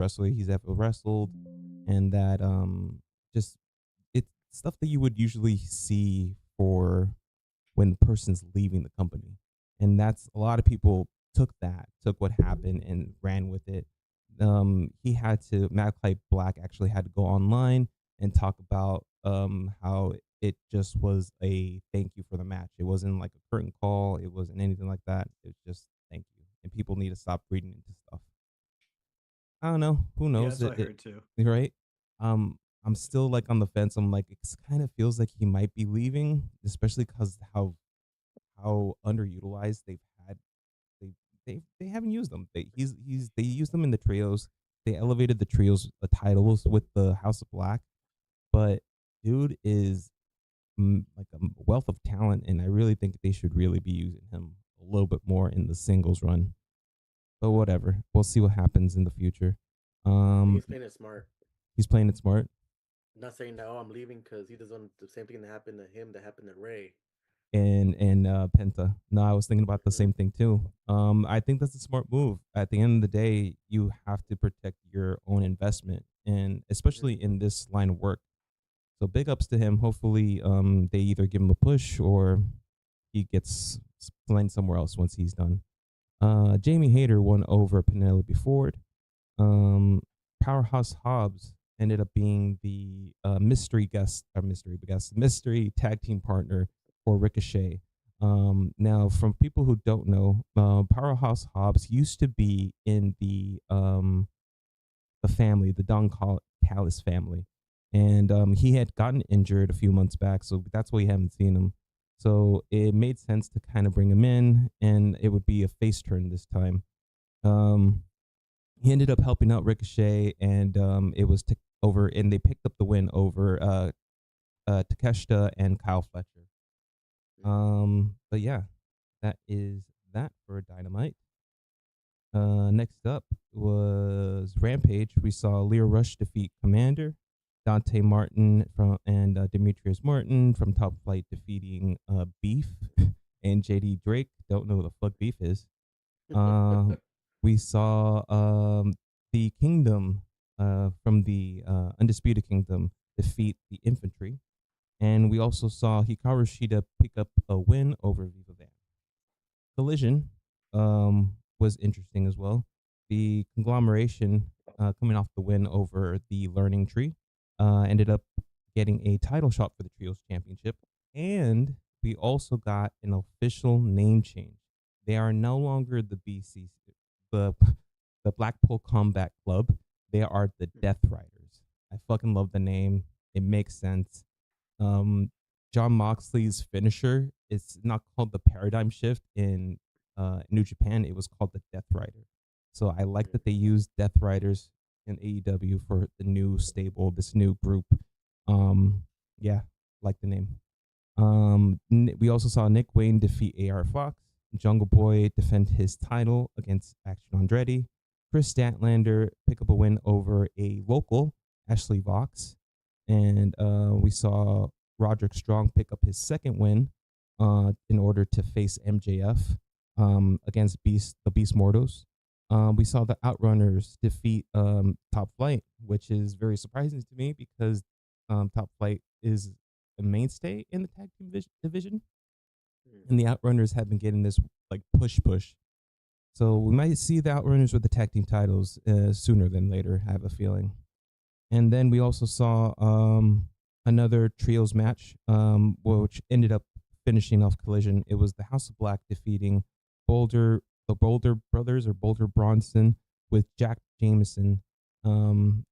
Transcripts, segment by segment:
wrestler he's ever wrestled, and that just it's stuff that you would usually see for when the person's leaving the company. And that's a lot of people took what happened and ran with it. He had to Malachi Black actually had to go online and talk about how it just was a thank you for the match. It wasn't like a curtain call, it wasn't anything like that. It was just thank you. And people need to stop reading into stuff. I don't know. Who Yeah, knows that's what it, I it heard too. right? I'm still like on the fence. I'm like it kind of feels like he might be leaving, especially because how underutilized they've had. They they haven't used them. They used them in the trios. They elevated the trios titles with the House of Black, but dude is like a wealth of talent, and I really think they should really be using him a little bit more in the singles run. But whatever, we'll see what happens in the future. I think Um, he's playing it smart. he's playing it smart. Not saying that, oh, I'm leaving because he doesn't want the same thing that happened to him that happened to Ray. And Penta. No, I was thinking about the Hmm. same thing too. I think that's a smart move. At the end of the day, you have to protect your own investment, and especially Hmm. in this line of work. So big ups to him. Hopefully, they either give him a push or he gets playing somewhere else once he's done. Jamie Hayter won over Penelope Ford. Um, Powerhouse Hobbs ended up being the mystery tag team partner for Ricochet. Now, from people who don't know, Powerhouse Hobbs used to be in the family, the Callis family, and he had gotten injured a few months back, so that's why we haven't seen him. So it made sense to kind of bring him in, and it would be a face turn this time. Um, he ended up helping out Ricochet, and it was over, and they picked up the win over Takeshita and Kyle Fletcher. But yeah, that is that for Dynamite. Next up was Rampage. We saw Leo Rush defeat Commander, Dante Martin from and Demetrius Martin from Top Flight defeating Beef and JD Drake. Don't know who the fuck Beef is. Uh, we saw the Kingdom from the Undisputed Kingdom defeat the Infantry, and we also saw Hikaru Shida pick up a win over Viva Van. Collision was interesting as well. The conglomeration coming off the win over the Learning Tree ended up getting a title shot for the Trios Championship, and we also got an official name change. They are no longer the the the Blackpool Combat Club. They are the Death Riders. I fucking love the name. It makes sense. Um, John Moxley's finisher is not called the Paradigm Shift in New Japan. It was called the Death Rider. So I like that they used Death Riders in AEW for the new stable, this new group. Yeah, like the name. We also saw Nick Wayne defeat AR Fox, Jungle Boy defend his title against Action Andretti, Chris Statlander pick up a win over a local, Ashley Vox, and we saw Roderick Strong pick up his second win in order to face MJF against the Beast Mortals. We saw the Outrunners defeat Top Flight, which is very surprising to me because Top Flight is a mainstay in the tag team division, and the Outrunners have been getting this like push. So we might see the Outrunners with the tag team titles sooner than later. I have a feeling. And then we also saw another trios match, which ended up finishing off Collision. It was the House of Black defeating the Boulder brothers or Boulder Bronson with Jack Jameson. And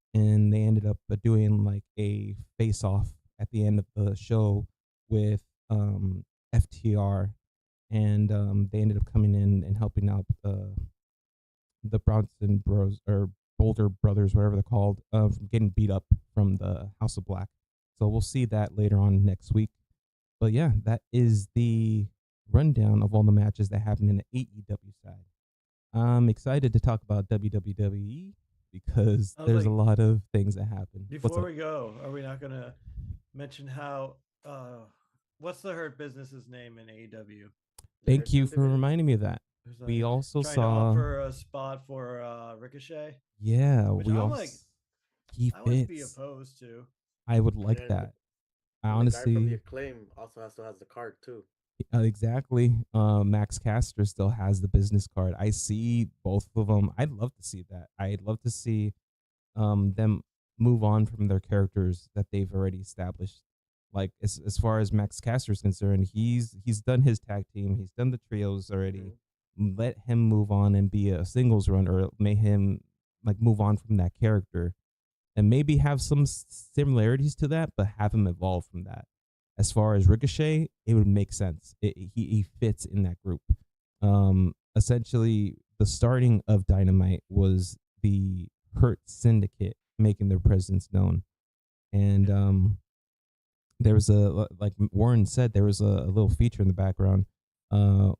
they ended up doing like a face off at the end of the show with FTR. And they ended up coming in and helping out the Bronson Bros or Boulder Brothers, whatever they're called, from getting beat up from the House of Black. So we'll see that later on next week. But yeah, that is the rundown of all the matches that happened in the AEW side. I'm excited to talk about WWE because I was there's a like, lot of things that happen. What's before up? we go, are we not gonna mention how what's the Hurt Business's name in AEW? The Thank Hurt you Business for division. reminding me of that. Who's We like also trying to saw, offer a spot for Ricochet, yeah, which we I'm also like, he I wouldn't be fits. opposed to. I would And like then that. I and the guy from the honestly, Acclaim also still has the card too. exactly. Max Caster still has the business card. I see both of them. I'd love to see that. I'd love to see them move on from their characters that they've already established. Like as far as Max Caster is concerned, he's done his tag team, he's done the trios already. Hmm. Let him move on and be a singles run, or may him like move on from that character and maybe have some similarities to that, but have him evolve from that. As far as Ricochet, it would make sense. He fits in that group. Essentially, the starting of Dynamite was the Hurt Syndicate making their presence known, and there was like Warren said, there was a little feature in the background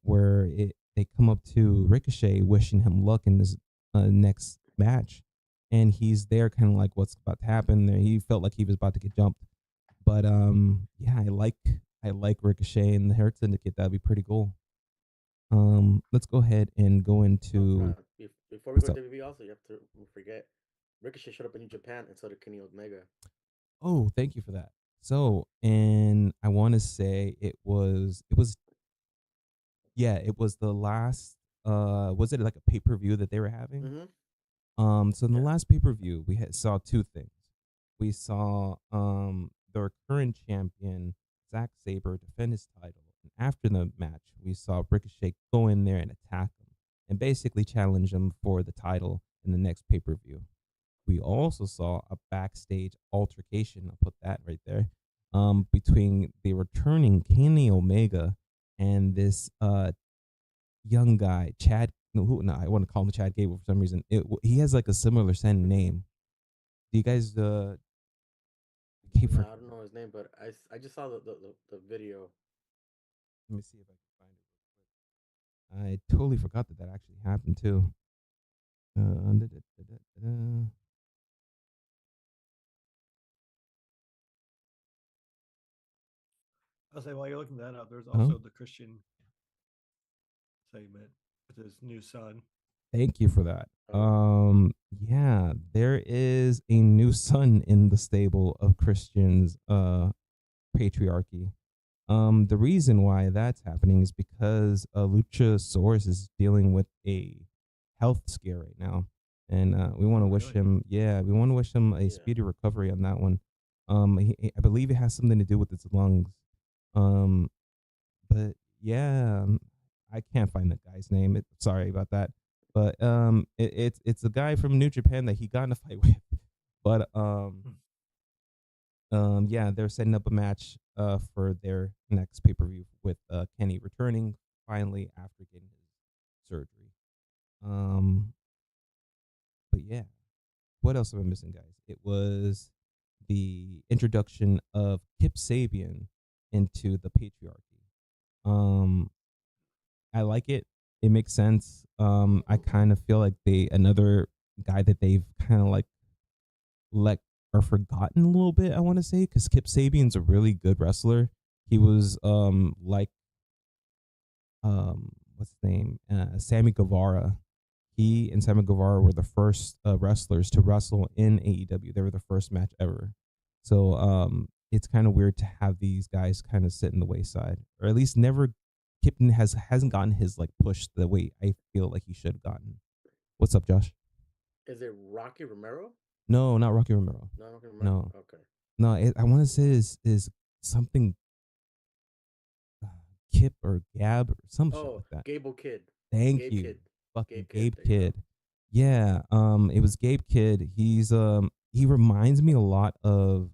where they come up to Ricochet wishing him luck in this next match, and he's there kind of like what's about to happen. There, he felt like he was about to get jumped, but yeah, I like Ricochet and the Hurt Syndicate. That'd be pretty cool. Let's go ahead and go Oh, into before we what's go to up. WWE, also you have to forget Ricochet showed up in New Japan and so did Kenny Omega. Oh, thank you for that. So, and I want to say it was yeah, it was the last was it like a pay-per-view that they were having? Hmm. So in the Yeah. last pay-per-view, saw two things. We saw their current champion Zack Sabre defend his title, and after the match, we saw Ricochet go in there and attack him and basically challenge him for the title in the next pay-per-view. We also saw a backstage altercation. I'll put that right there. Between the returning Kenny Omega and this young guy, Chad. No, no, I want to call him Chad Gable for some reason. He has like a similar sounding name. Do you guys? I keep No, forgetting. I don't know his name, but I just saw the video. Let me see if I can find it. I totally forgot that that actually happened too. Da, da, da, da, da. I'll say while you're looking that up, there's Oh, also the Christian segment with his new son. thank you for that. Oh, Yeah, there is a new son in the stable of Christian's patriarchy. The reason why that's happening is because Luchasaurus is dealing with a health scare right now, and we want Oh, to wish really? him, yeah, we want to wish him a yeah. speedy recovery on that one. I believe it has something to do with his lungs. Um, but yeah, I can't find the guy's name. Sorry about that, but it's a guy from New Japan that he got in a fight with, but Hmm. yeah, they're setting up a match for their next pay per view with Kenny returning finally after getting his surgery. Um, but yeah, what else am I missing, guys? It was the introduction of Kip Sabian into the patriarchy. Um, I like it. It makes sense. I kind of feel like they another guy that they've kind of like let or forgotten a little bit. I want to say because Kip Sabian's a really good wrestler. He was like what's his name Sammy Guevara. He and Sammy Guevara were the first wrestlers to wrestle in AEW. They were the first match ever. So it's kind of weird to have these guys kind of sit in the wayside, or at least never. Kipton hasn't gotten his like push the way I feel like he should have gotten. What's up, Josh? Is it Rocky Romero? No, not Rocky Romero. No, Rocky Romero. No, Okay. no. I want to say is something uh, Kip or Gab or some shit Oh, like that. Gable Kid. Thank Gabe you, Kid. fucking Gabe Kid. Gabe There you go. Kid. Yeah, it was Gabe Kid. He reminds me a lot of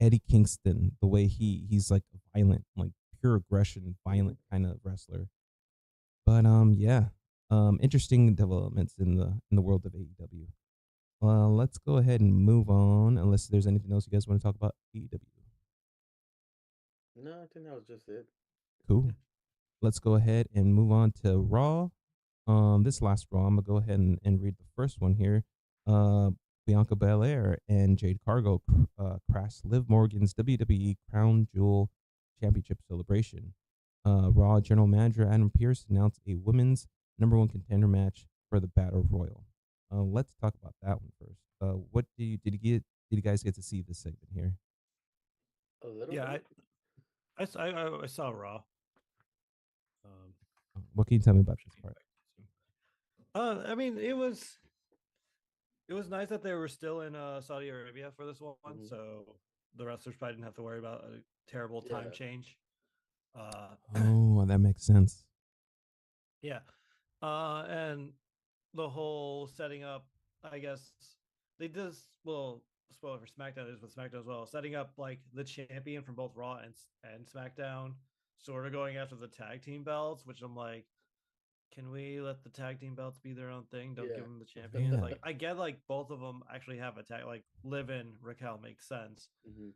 Eddie Kingston. The way he's like violent, like pure aggression, Hmm. violent kind of wrestler. But yeah, interesting developments in the world of AEW. Let's go ahead and move on. Unless there's anything else you guys want to talk about AEW. No, I think that was just it. Cool. Let's go ahead and move on to Raw. This last Raw, I'm gonna go ahead and read the first one here. Uh, Bianca Belair and Jade Cargo crashed Liv Morgan's WWE Crown Jewel Championship celebration. Raw General Manager Adam Pearce announced a women's #1 contender match for the Battle Royal. Let's talk about that one first. What did you guys get to see this segment here? A little Yeah, bit. I saw Raw. Um, What can you tell me about this part? I mean, it was nice that they were still in Saudi Arabia for this one, Mhm. so the wrestlers probably didn't have to worry about a terrible time Yeah. change. Uh, Oh, that makes sense. yeah, and the whole setting up, I guess they just well, spoiler for SmackDown is with SmackDown as well, setting up like the champion from both Raw and SmackDown, sort of going after the tag team belts, which I'm like, can we let the tag team belts be their own thing? Don't give Yeah. them the champion. Yeah. Like I get like both of them actually have a tag. Like Liv and Raquel makes sense. Mhm.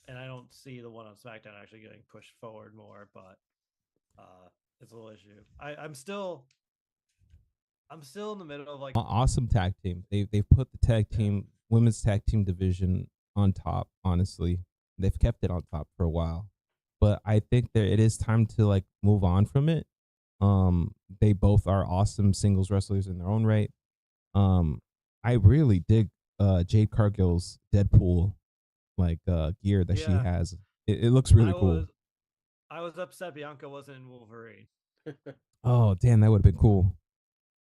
And I don't see the one on SmackDown actually getting pushed forward more, but it's a little issue. I'm still in the middle of like Awesome tag team. They've put the tag yeah. team women's tag team division on top. Honestly, they've kept it on top for a while, but I think that it is time to like move on from it. They both are awesome singles wrestlers in their own right. Um, I really dig Jade Cargill's Deadpool like gear that she Yeah. has. It looks really I cool. was I was upset Bianca wasn't in Wolverine. Oh damn, that would have been cool.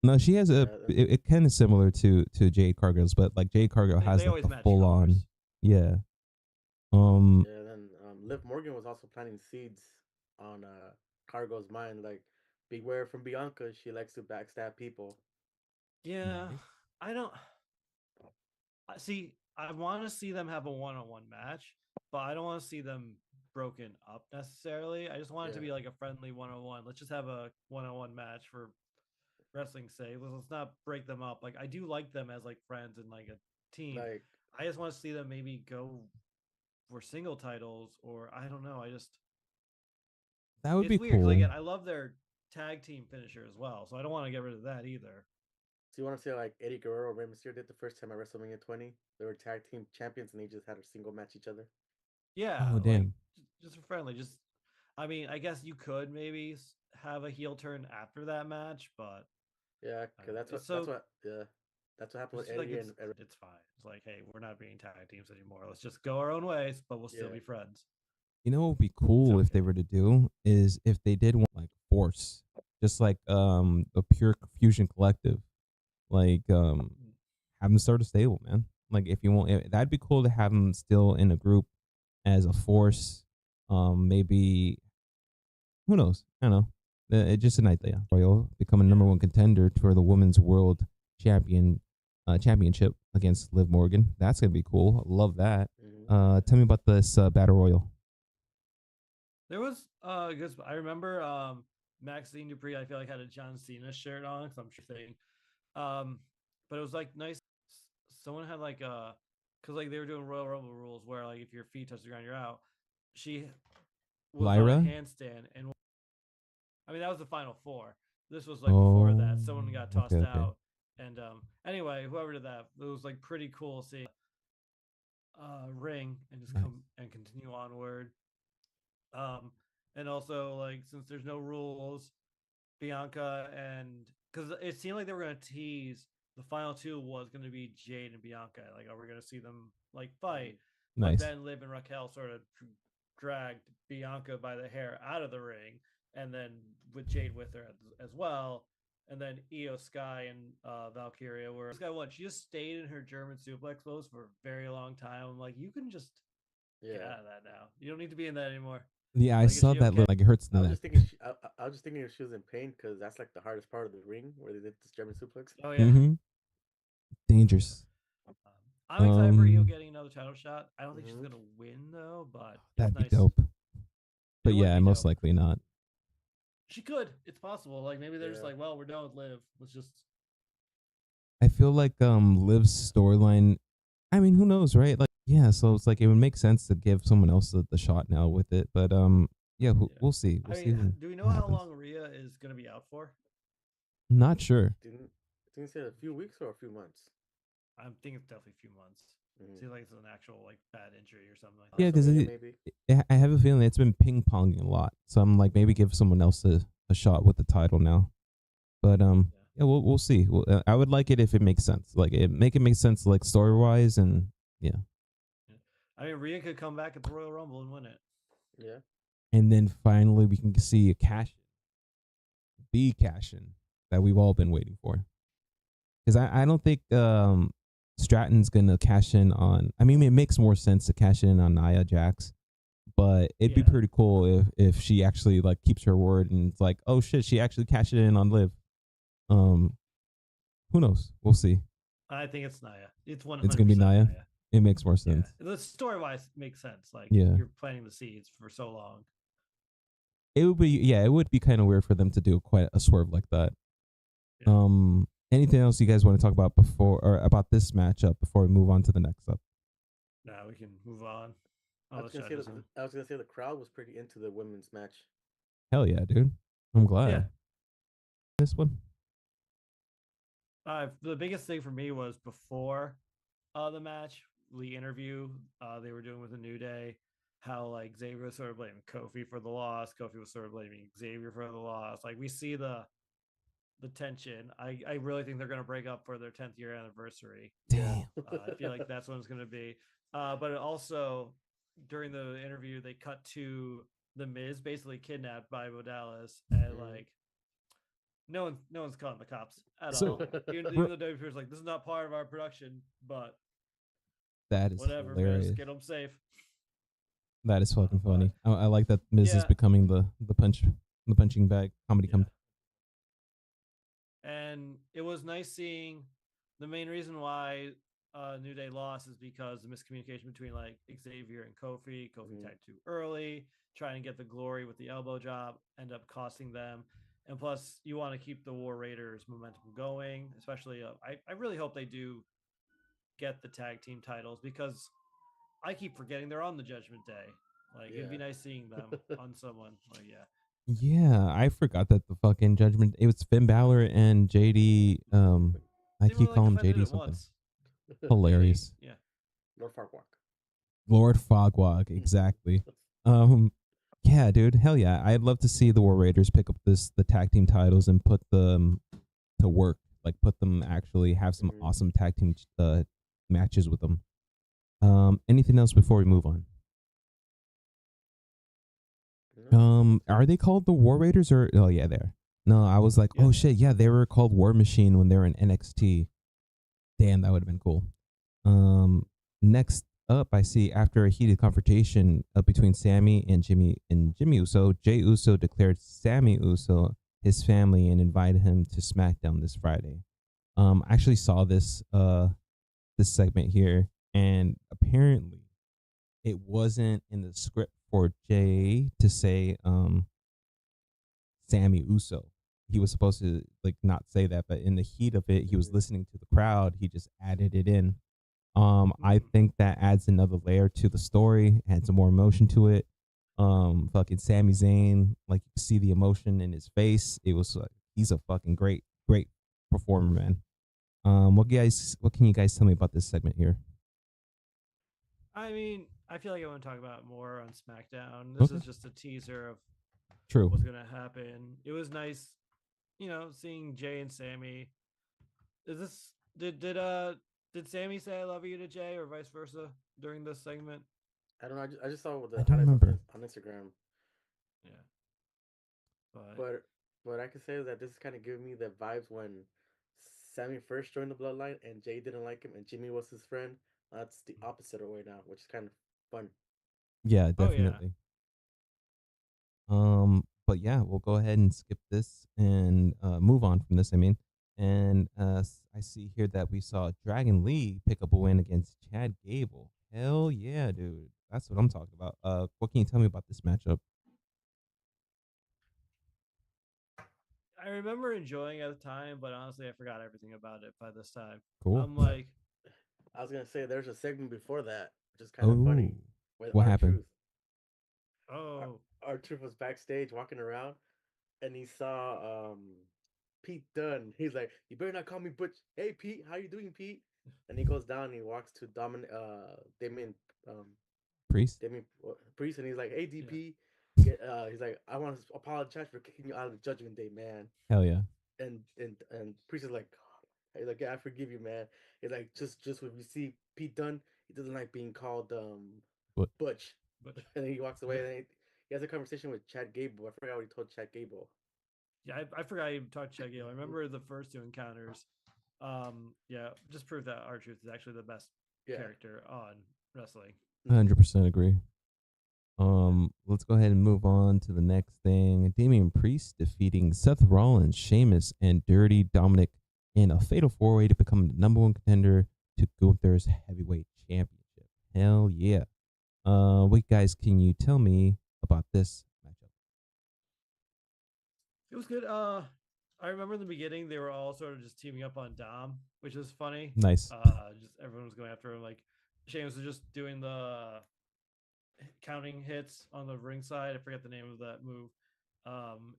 No, she has a Yeah. it kind of similar to Jade Cargill's, but like Jade Cargill has They like always the match full colors. on, yeah. Um, Yeah. Then Liv Morgan was also planting seeds on Cargo's mind, like beware from Bianca. She likes to backstab people. Yeah. nice. I don't see. I want to see them have a one-on-one match, but I don't want to see them broken up necessarily. I just want it to Yeah. be like a friendly one-on-one. Let's just have a one-on-one match for wrestling's sake. Let's not break them up. Like I do like them as like friends and like a team. Like I just want to see them maybe go for single titles, or I don't know. That would It's be weird because cool. again, I love their tag team finisher as well, so I don't want to get rid of that either. so you want to say like Eddie Guerrero, Rey Mysterio did the first time at WrestleMania 20? They were tag team champions and they just had a single match each other. Yeah, Oh like damn, just for friendly. Just, I mean, I guess you could maybe have a heel turn after that match, but Yeah, I cause don't know. that's what It's that's so what yeah, that's what happened it's with just like Eddie and it's fine. It's like, hey, we're not being tag teams anymore. Let's just go our own ways, but we'll still yeah, be friends. you know what would be It's cool if they okay. were to do is if they did want like Force, just like a pure fusion collective, like have them start a stable, man. Like if you want, that'd be cool to have them still in a group as a Force. Maybe who knows? I don't know. Just an idea. Royal becoming Yeah. #1 contender for the women's world championship against Liv Morgan. That's gonna be cool. Love that. hmm Tell me about this battle royal. There was because I remember Maxine Dupree. I feel like had a John Cena shirt on because I'm sure thing. Um, but it was like nice. Someone had like because like they were doing Royal Rumble rules where like if your feet touch the ground, you're out. She was on a Lyra. handstand, and I mean that was the final four. This was like before Oh, that. Someone got okay, tossed okay. out, and anyway, whoever did that, it was like pretty cool seeing ring and just Nice. come and continue onward. Um, and also like since there's no rules, Bianca and because it seemed like they were going to tease the final two was going to be Jade and Bianca. Like, are we going to see them like hmm fight? But Nice. then Liv and Raquel sort of dragged Bianca by the hair out of the ring, and then with Jade with her as well. And then Io Sky and Valkyria were Sky what? She just stayed in her German suplex pose for a very long time. I'm like, you can just get yeah. out of that now. You don't need to be in that anymore. Yeah, I Like, is saw she that. okay? Like it hurts I the was neck. just thinking I was just thinking if she was in pain because that's like the hardest part of the ring where they did this German suplex. Oh yeah. Mm-hmm. Dangerous. Um, I'm excited for Io Um, getting another title shot. I don't think she's hmm gonna win though, but it's that'd be nice. dope. It But would yeah, be most dope. likely not. She could. It's possible. Like maybe they're just Yeah. like, well, we're done with Liv. Let's just I feel like Liv's storyline. I mean, who knows, right? Like, yeah. So it's like it would make sense to give someone else the shot now with it. But yeah, yeah. we'll see. I We'll see mean, do we know what how happens. long Rhea is gonna be out for? Not sure. Didn't say a few weeks or a few months. I think it's definitely a few months. Mm-hmm. Seems like it's an actual like bad injury or something like Yeah, that. because WrestleMania maybe. I have a feeling it's been ping ponging a lot. So I'm like, maybe give someone else a shot with the title now. But Yeah. yeah, we'll see. I would like it if it makes sense. Like it make sense like story wise and yeah. Yeah. I mean, Rhea could come back at the Royal Rumble and win it. Yeah. And then finally we can see a the cash in that we've all been waiting for. Because I don't think Stratton's gonna cash in on. I mean, it makes more sense to cash in on Nia Jax, but it'd be Yeah. pretty cool if she actually like keeps her word and it's like, oh shit, she actually cashed it in on Liv. Um, who knows? We'll see. I think it's Nia. It's It's gonna be 100% Nia. Nia. It makes more Yeah. sense. The story wise makes sense. Like Yeah, you're planting the seeds for so long. it would be. Yeah, it would be kind of weird for them to do quite a swerve like that. Yeah. Anything else you guys want to talk about before or about this matchup before we move on to the next up? Now we can move on. I was Unless gonna Chad say has something. I was gonna say the crowd was pretty into the women's match. Hell yeah, dude. I'm Yeah. glad. This one. The biggest thing for me was before the match, the interview they were doing with the New Day, how like Xavier was sort of blaming Kofi for the loss. Kofi was sort of blaming Xavier for the loss. Like we see the tension. I really think they're going to break up for their 10th year anniversary. Yeah. Damn. I feel like that's what it's going to be. But also during the interview, they cut to the Miz basically kidnapped by Bo Dallas, and like no one's calling the cops at So all. Even though WP was like, this is not part of our production, but that is whatever, Miz, hilarious. get them safe. That is fucking But funny. I like that Miz is yeah, becoming the punching bag comedy yeah. come. And it was nice seeing the main reason why New Day lost is because the miscommunication between like Xavier and Kofi. Kofi Mhm. tagged too early, trying to get the glory with the elbow job, end up costing them. And plus, you want to keep the War Raiders momentum going, especially. I really hope they do get the tag team titles because I keep forgetting they're on the Judgment Day. Like it'd be Yeah. nice seeing them on someone. Like yeah, Yeah, I forgot that the fucking judgment. It was Finn Balor and JD. I they've keep only like calling him defended JD it something. once. JD, Hilarious. yeah, Lord Farquaad. Lord Fogwog, exactly. Um, yeah, dude, hell yeah. I'd love to see the War Raiders pick up the tag team titles and put them to work. Like put them actually have some Mhm. awesome tag team matches with them. Anything else before we move on? No. Are they called the War Raiders or oh yeah, there. No, I was like, yeah. oh shit, yeah, they were called War Machine when they were in NXT. Damn, that would have been cool. Next up, I see after a heated confrontation between Sammy and Jimmy Uso, Jay Uso declared Sammy Uso his family and invited him to SmackDown this Friday. I actually saw this segment here, and apparently it wasn't in the script for Jay to say Sammy Uso. He was supposed to like not say that, but in the heat of it, he was listening to the crowd. He just added it in. I think that adds another layer to the story, adds some more emotion to it. Fucking Sami Zayn, like you see the emotion in his face. It was like he's a fucking great performer, man. What can you guys tell me about this segment here? I mean, I feel like I want to talk about it more on SmackDown. This Okay, is just a teaser of true. what's gonna happen. It was nice, seeing Jay and Sammy. Is this did Sammy say I love you to Jay or vice versa during this segment? I don't know. I just saw I the don't highlights remember. on Instagram, Yeah, but but what I can say is that this is kind of giving me the vibes when Sammy first joined the Bloodline and Jay didn't like him and Jimmy was his friend. That's the opposite way now, which is kind of fun. Yeah, oh yeah, definitely. But yeah, we'll go ahead and skip this and move on from this. I mean, and I see here that we saw Dragon Lee pick up a win against Chad Gable. Hell yeah, dude! That's what I'm talking about. What can you tell me about this matchup? I remember enjoying it at the time, but honestly, I forgot everything about it by this time. Cool. I'm Uh, like, I was gonna say there's a segment before that, which is kind of Oh, funny, with what our happened? truth. Our, oh, our truth was backstage walking around, and he saw Pete Dunne. He's like, "You better not call me Butch." Hey Pete, how you doing, Pete? and he goes down and he walks to Damien um Priest. Damien Priest, and he's like, "Hey Yeah. DP, he's like, I want to apologize for kicking you out of the Judgment Day, man." Hell yeah. And Priest is like, he's like, "Yeah, I forgive you, man." He's like, just when you see Pete Dunne, he doesn't like being called But Butch, But and then he walks away. but And then he has a conversation with Chad Gable. I forgot what he told Chad Gable. yeah, I forgot you talked Check Gale. I remember the first two encounters. Yeah, just prove that R Truth is actually the best Yeah. character on wrestling. 100% agree. Yeah. Let's go ahead and move on to the next thing. Damian Priest defeating Seth Rollins, Sheamus, and Dirty Dominic in a fatal four-way to become the number one contender to Gunther's heavyweight championship. Hell yeah. Wait, guys, can you tell me about this matchup? It was good. I remember in the beginning they were all sort of just teaming up on Dom, which is funny. Nice. Just everyone was going after him. Like Sheamus was just doing the counting hits on the ringside. I forget the name of that move.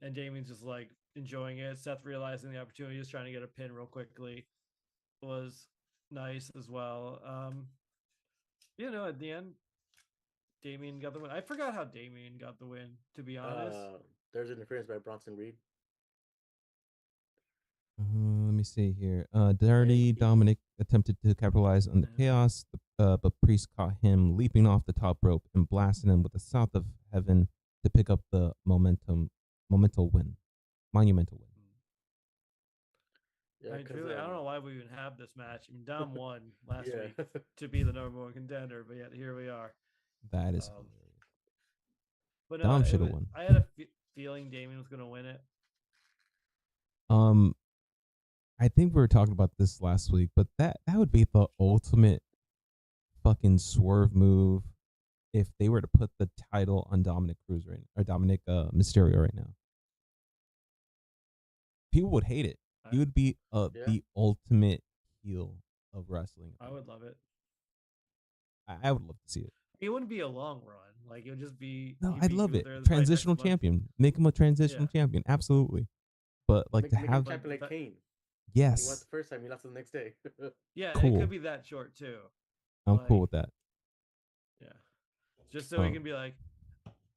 And Damien's just like enjoying it. Seth realizing the opportunity, just trying to get a pin real quickly, was nice as well. At the end, Damien got the win. I forgot how Damien got the win, to be honest. Uh, there's interference by Bronson Reed. Let me see here. Yeah, Dirty Dominic attempted to capitalize on the chaos, but Priest caught him leaping off the top rope and blasting him with the South of Heaven to pick up the monumental win. yeah, because I don't know why we even have this match. I mean, Dom won last yeah, week to be the number one contender, but yet here we are. That is Um, hilarious. but no, Dom should have won. I had a feeling Damien was going to win it. Um, I think we were talking about this last week, but that would be the ultimate fucking swerve move if they were to put the title on Dominic Cruz or Dominic Mysterio right now. People would hate it. He would be yeah. the ultimate heel of wrestling. I would love it. I would love to see it. It wouldn't be a long run. Like it would just be. No, he'd I'd be love it. Gunther by next Transitional month. champion. Make him a transitional champion. Absolutely. But like to make have him champion like Kane. He won yes, the first time. He lost the next day. Yeah, Cool. it could be that short too. I'm Like, cool with that. Yeah, just so he can be like,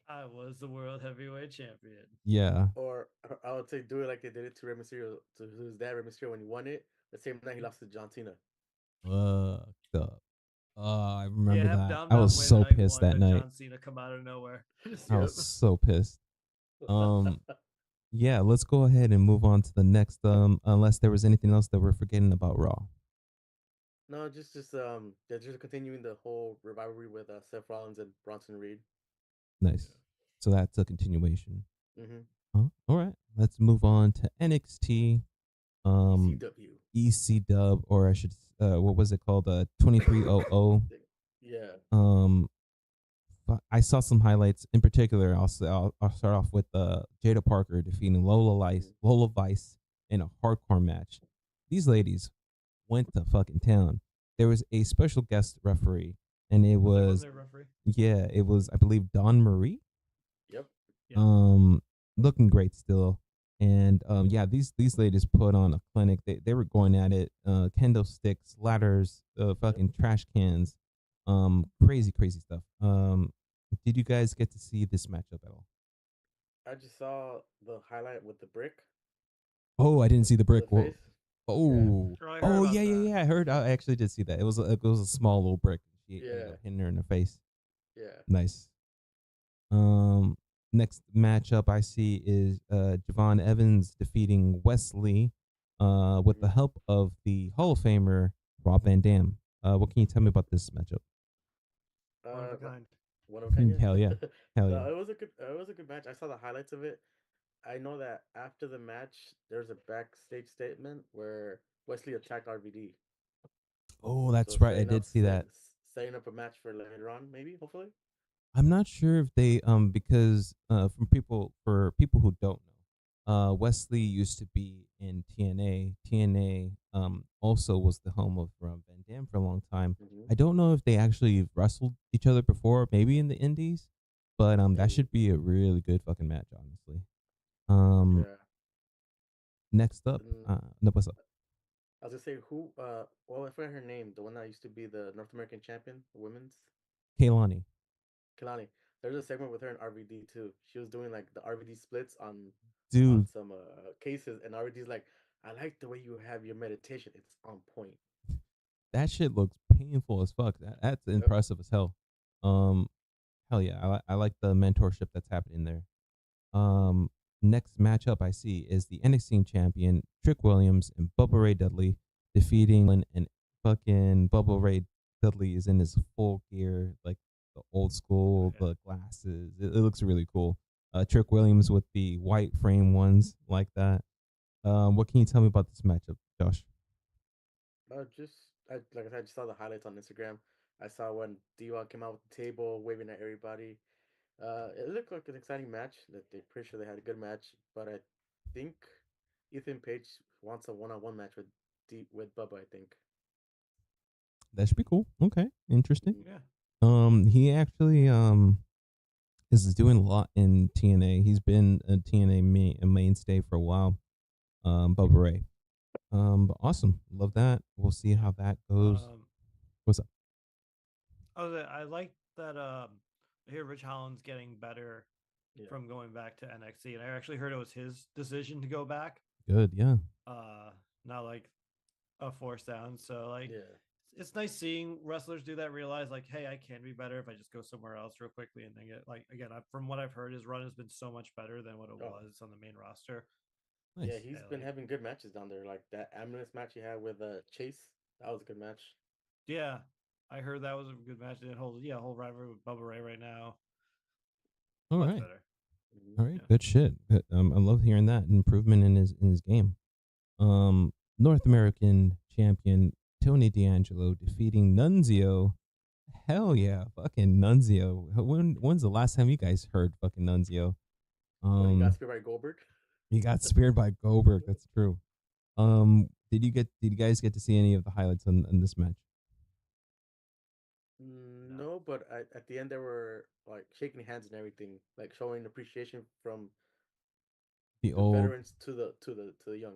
I was the world heavyweight champion. Yeah. Or I would say do it like they did it to Rey Mysterio, to his dad, Rey Mysterio, when he won it. The same night he lost to John Cena. Fucked up. I remember have that. Dom I was win so night pissed one, that then night. John Cena come out of nowhere. I was so pissed. Yeah, let's go ahead and move on to the next. Unless there was anything else that we're forgetting about Raw. No, they're just continuing the whole rivalry with Seth Rollins and Bronson Reed. Nice. So that's a continuation. Mm-hmm. All right. Let's move on to NXT. ECW. EC Dub, or I should, what was it called? 2300. Yeah. I saw some highlights. In particular, I'll start off with Jada Parker defeating Lola Vice in a hardcore match. These ladies went to fucking town. There was a special guest referee, and it was it was, I believe, Dawn Marie. Yep. Looking great still. And yeah, these ladies put on a clinic. They were going at it. Kendo sticks, ladders, fucking trash cans, crazy stuff. Did you guys get to see this matchup at all? I just saw the highlight with the brick. Oh, I didn't see the brick. The Oh, yeah. Yeah. I heard. I actually did see that. It was a small little brick. Hitting her in the face. Yeah. Nice. Next matchup I see is Javon Evans defeating Wesley with the help of the Hall of Famer Rob Van Dam. What can you tell me about this matchup? One of a kind. One of a kind. Hell yeah. Hell yeah. It was a good match. I saw the highlights of it. I know that after the match, there's a backstage statement where Wesley attacked RVD. Oh, that's right. I did see that. Setting up a match for later on, maybe, hopefully. I'm not sure if they because for people who don't know, Wesley used to be in TNA. TNA also was the home of Van Dam for a long time. Mm-hmm. I don't know if they actually wrestled each other before, maybe in the Indies, but that should be a really good fucking match, honestly. Yeah. Next up, no, what's up? I was gonna say who. Well, I forgot her name. The one that used to be the North American champion, women's. Kaylani, Kalani. There's a segment with her in RVD too. She was doing like the RVD splits on dude, some cases, and RVD's like, I like the way you have your meditation. It's on point. that shit looks painful as fuck. That's Yep. impressive as hell. Um, hell yeah, I like the mentorship that's happening there. Um, Next matchup I see is the NXT champion Trick Williams and Bubba Ray Dudley defeating and fucking Bubba Ray Dudley is in his full gear, like the old school, Yeah. the glasses. It looks really cool. Trick Williams with the white frame ones like that. What can you tell me about this matchup, Josh? Like I said, I just saw the highlights on Instagram. I saw when D-Wall came out with the table, waving at everybody. It looked like an exciting match. That they pretty sure they had a good match, but I think Ethan Page wants a one-on-one match with Bubba. I think. That should be cool. Okay, interesting. Mm-hmm. Yeah. He actually is doing a lot in TNA. He's been a TNA a mainstay for a while. Bubba Ray. But awesome. Love that. We'll see Yeah. how that goes. Um, What's up? I like that. I hear Rich Holland's getting better Yeah. from going back to NXT, and I actually heard it was his decision to go back. Good. Yeah. Uh, Not like a force down. So like, Yeah. it's nice seeing wrestlers do that. Realize like, hey, I can be better if I just go somewhere else real quickly, and then get like again. From what I've heard, his run has been so much better than what it Oh, was on the main roster. yeah. Nice. He's And been like, having good matches down there. Like that ambulance match he had with Chase. That was a good match. yeah, I heard that was a good match. And whole rivalry with Bubba Ray right now, All much right. better. Mm-hmm. All right. Yeah. Good shit. I love hearing that improvement in his game. North American champion Tony D'Angelo defeating Nunzio. Hell yeah, fucking Nunzio. When's the last time you guys heard fucking Nunzio? When he got Um, speared by Goldberg. he got speared by Goldberg. That's true. Did you guys get to see any of the highlights on this match? No. No, but at the end they were like shaking hands and everything, like showing appreciation from The the old veterans to the young.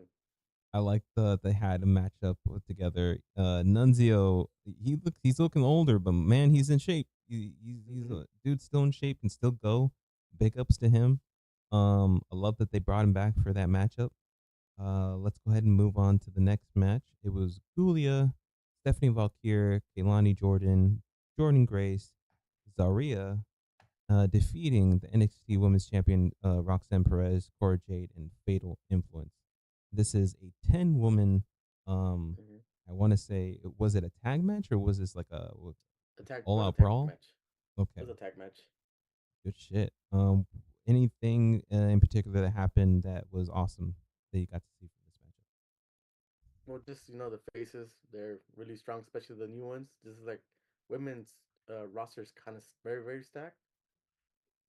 I like they had a matchup together. Nunzio, he's looking older, but man, he's in shape. He's Mm-hmm. a dude still in shape and still go. Big ups to him. I love that they brought him back for that matchup. Let's go ahead and move on to the next match. It was Gulia, Stephanie Valkyr, Kaylani Jordan, Jordan Grace, Zaria, defeating the NXT Women's Champion Roxanne Perez, Cora Jade, and Fatal Influence. This is a 10-woman. Um, Mm-hmm. I want to say, was it a tag match or was this like a Attack all was a out tag brawl? match. Okay, Was a tag match. good shit. Anything in particular that happened that was awesome that you got to see from this matchup? Well, just the faces, they're really strong, especially the new ones. This is like women's rosters kind of very very stacked,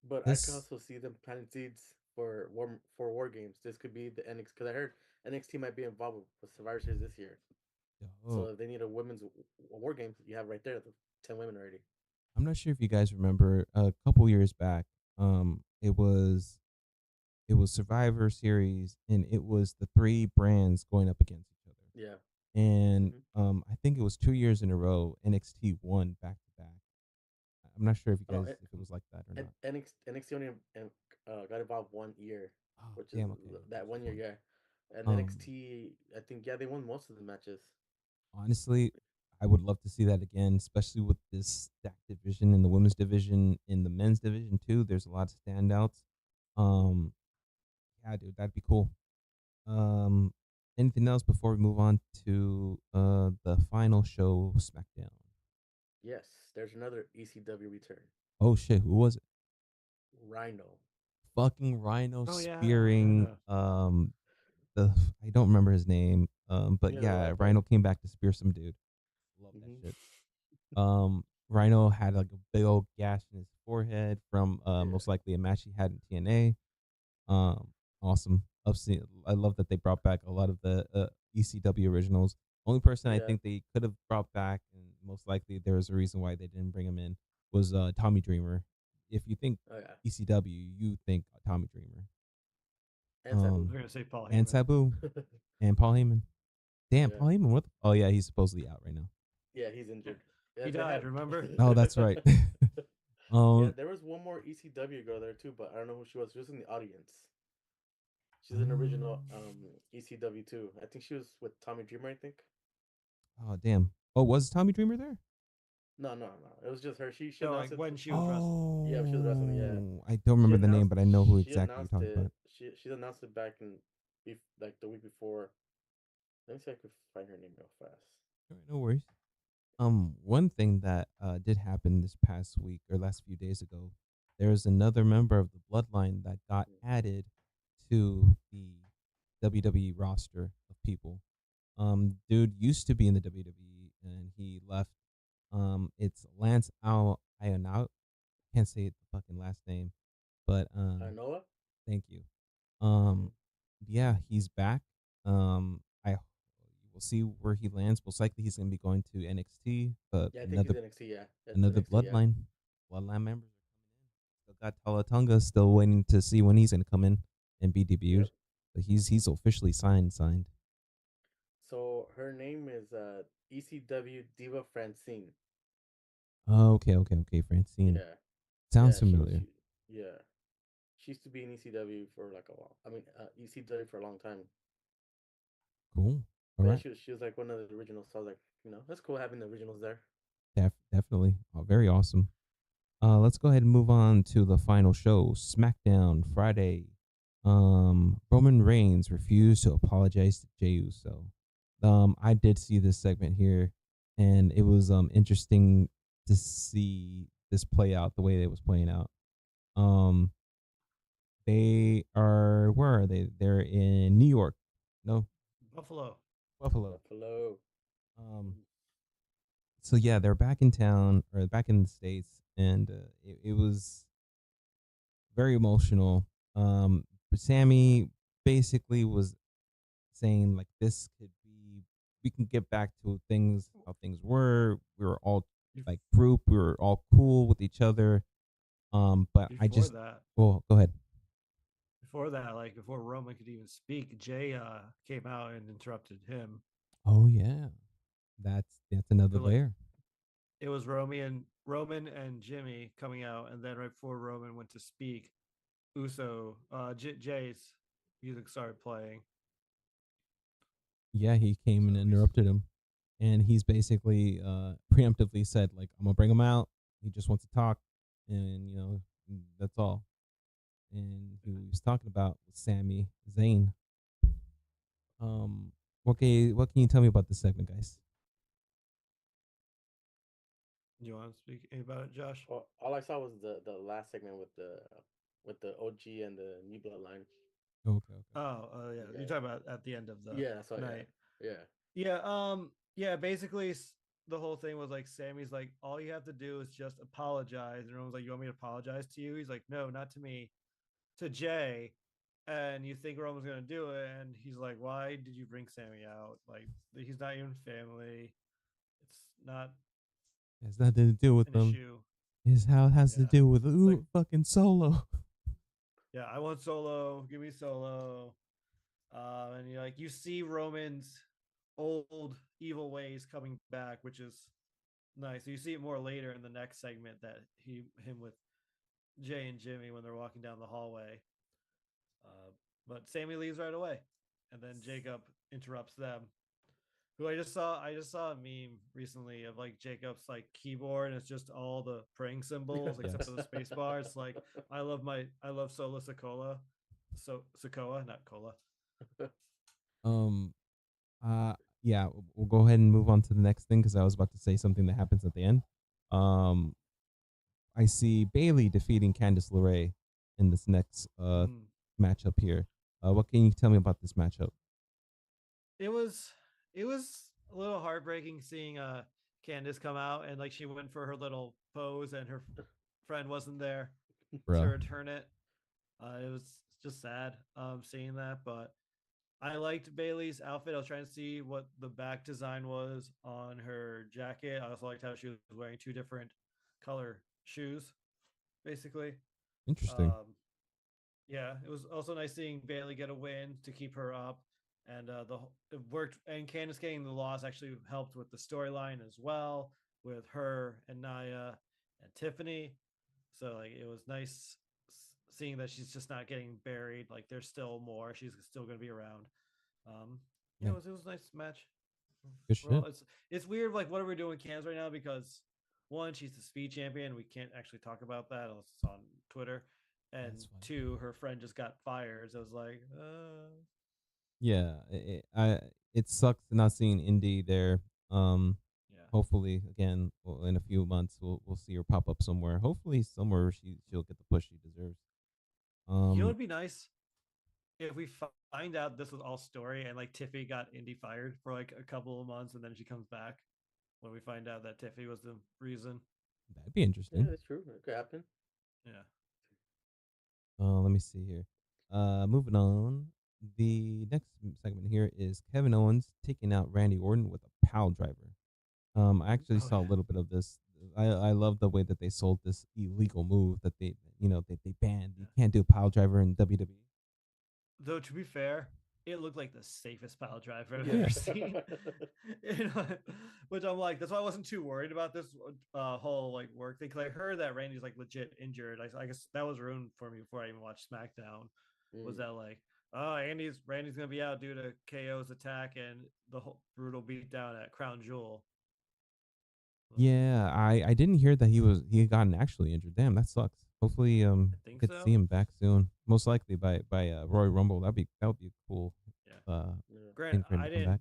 but I could This, also see them planting seeds for war games. This could be the NXT because I heard NXT might be involved with Survivor Series this year. So oh, if they need a women's war games, you have right there the 10 women already. I'm not sure if you guys remember a couple years back. It was Survivor Series, and it was the three brands going up against each other. Yeah. And Mm-hmm. I think it was 2 years in a row NXT won back to back. I'm not sure if you Oh, guys if it was like that or not. NXT only got involved 1 year, Oh which is damn, okay, that that's 1 year, fun. yeah. And Um, NXT, I think, yeah, they won most of the matches. Honestly, I would love to see that again, especially with this stacked division in the women's division, in the men's division too. There's a lot of standouts. Mm-hmm. Um, yeah, dude, that'd be cool. Um, Anything else before we move on to the final show, SmackDown? Yes, there's another ECW return. Oh shit, who was it? Rhino. Fucking Rhino Oh yeah, spearing yeah. the I don't remember his name. But Yeah, the yeah, white boy. Rhino came back to spear some dude. Love that Mm-hmm. shit. Rhino had like a big old gash in his forehead from Yeah. most likely a match he had in TNA. Awesome. I love that they brought back a lot of the ECW originals. Only person I Yeah. think they could have brought back, and most likely there was a reason why they didn't bring him in, was Tommy Dreamer. If you think Oh yeah. ECW, you think Tommy Dreamer. And Sabu. Um, We're gonna say Paul and Heyman. Sabu and Paul Heyman. Damn, Yeah, Paul Heyman. What? Oh yeah, he's supposedly out right now. yeah, he's injured. Yeah, He they died, have. remember? Oh, that's right. Yeah, um. there was one more ECW girl there too, but I don't know who she was. She was in the audience. She's an original um, ECW too. I think she was with Tommy Dreamer. I think. Oh damn. Oh, was Tommy Dreamer there? No, no, no. It was just her. She No, announced like it. when she was wrestling. Yeah, she was wrestling. Yeah, Oh, I don't she remember the name, announced but I know who she exactly you're announced talking it. about. She announced it back in like the week before. Let me see if I could find her name real fast. All right, no worries. One thing that did happen this past week or last few days ago, there was another member of the Bloodline that got added to the WWE roster of people. Dude used to be in the WWE and he left. It's Lance Al Ionao. Can't say the fucking last name, but Noah. thank you. Mm-hmm. Um, yeah, he's back. I we'll see where he lands. Most likely, he's gonna be going to NXT. But Yeah, I think he's NXT. Yeah, that's another NXT. Yeah. bloodline members are coming in. Still got Talatonga still waiting to see when he's gonna come in and be debuted. Yep. But he's officially signed. So her name is ECW Diva Francine. Oh, okay. Francine Yeah, sounds yeah. familiar. Yeah. She used to be in ECW for like a while. I mean, ECW for a long time. Cool. All But yeah, right. she was like one of the originals. So I was like, that's cool having the originals there. Definitely. Very awesome. Let's go ahead and move on to the final show, SmackDown Friday. Roman Reigns refused to apologize to Jey Uso. I did see this segment here, and it was interesting to see this play out the way it was playing out. Um, they are where are they? They're in New York. No, Buffalo. Buffalo. Buffalo. Um, so yeah, they're back in town or back in the states, and it was very emotional. But Sammy basically was saying like this could be we can get back to things how things were. We were all like group, we were all cool with each other. But I Before just that, well, go ahead. like before Roman could even speak, Jay came out and interrupted him. Oh yeah, that's another So like layer. it was Roman and Jimmy coming out, and then right before Roman went to speak, Jay's music started playing. Yeah, he came So and we interrupted him, and he's basically preemptively said like I'm gonna bring him out. He just wants to talk, and that's all. And who he was talking about was Sami Zayn. Um, what can you tell me about this segment, guys? you want to speak about it, Josh? Well, all I saw was the last segment with the OG and the New Bloodline. Okay. Oh, yeah. You're Yeah, talking about at the end of the yeah, that's all. Yeah, night. yeah. Yeah, yeah, basically the whole thing was like Sammy's like, all you have to do is just apologize. And everyone's like, you want me to apologize to you? He's like, no, not to me, to Jay. And you think Roman's gonna do it, and he's like, why did you bring Sammy out? Like, he's not even family. It's not It has nothing to do with an them. issue. Is how it has to Yeah. do with Like, fucking Solo. yeah, I want Solo. Give me Solo. And you like you see Roman's old evil ways coming back, which is nice. So you see it more later in the next segment that him with Jay and Jimmy when they're walking down the hallway. Uh, but Sammy leaves right away, and then Jacob interrupts them. Who I just saw a meme recently of like Jacob's like keyboard, and it's just all the praying symbols except for Yes. the space bar. It's like I love Sola Sokola, so Sokoa, not Cola. Um. Yeah. We'll go ahead and move on to the next thing because I was about to say something that happens at the end. Um. I see Bailey defeating Candice LeRae in this next Mm. matchup here. What can you tell me about this matchup? It was it was a little heartbreaking seeing Candace come out and like she went for her little pose and her friend wasn't there to Bro. return it. It was just sad seeing that, but I liked Bailey's outfit. I was trying to see what the back design was on her jacket. I also liked how she was wearing two different color shoes, basically. Interesting. Um, yeah, it was also nice seeing Bailey get a win to keep her up, and it worked. And Candace getting the loss actually helped with the storyline as well, with her and Naya and Tiffany. So like it was nice seeing that she's just not getting buried. Like there's still more. She's still going to be around. Yeah, Nice. it was a nice match. Good Well, shit. it's weird. Like what are we doing with Candace right now? Because one, she's the speed champion. We can't actually talk about that unless it's on Twitter. And That's fine. two, her friend just got fired. So I was like, Yeah, it sucks not seeing Indy there. Um, yeah. hopefully, again, in a few months, we'll see her pop up somewhere. Hopefully, somewhere where she'll get the push she deserves. You know, Um, it'd be nice if we find out this was all story and like Tiffy got Indy fired for like a couple of months and then she comes back when we find out that Tiffy was the reason. that'd be Yeah, interesting. that's true. It could happen. Yeah. Let me see here. Moving on. The next segment here is Kevin Owens taking out Randy Orton with a pile driver. I actually Oh saw a yeah. little bit of this. I love the way that they sold this illegal move that they banned. You Yeah. can't do a pile driver in WWE. Though to be fair, it looked like the safest pile driver I've Yeah. ever seen. Which I'm like, that's why I wasn't too worried about this whole like work thing. Cause I heard that Randy's like legit injured. I guess that was ruined for me before I even watched SmackDown. Was Mm. that like, oh, Randy's gonna be out due to KO's attack and the whole brutal beatdown at Crown Jewel. Yeah, I didn't hear that he had gotten actually injured. Damn, that sucks. Hopefully, I we think get to see so. him back soon. Most likely by Royal Rumble. That would be a cool Yeah. uh Yeah. Grant, thing for him I to come didn't back.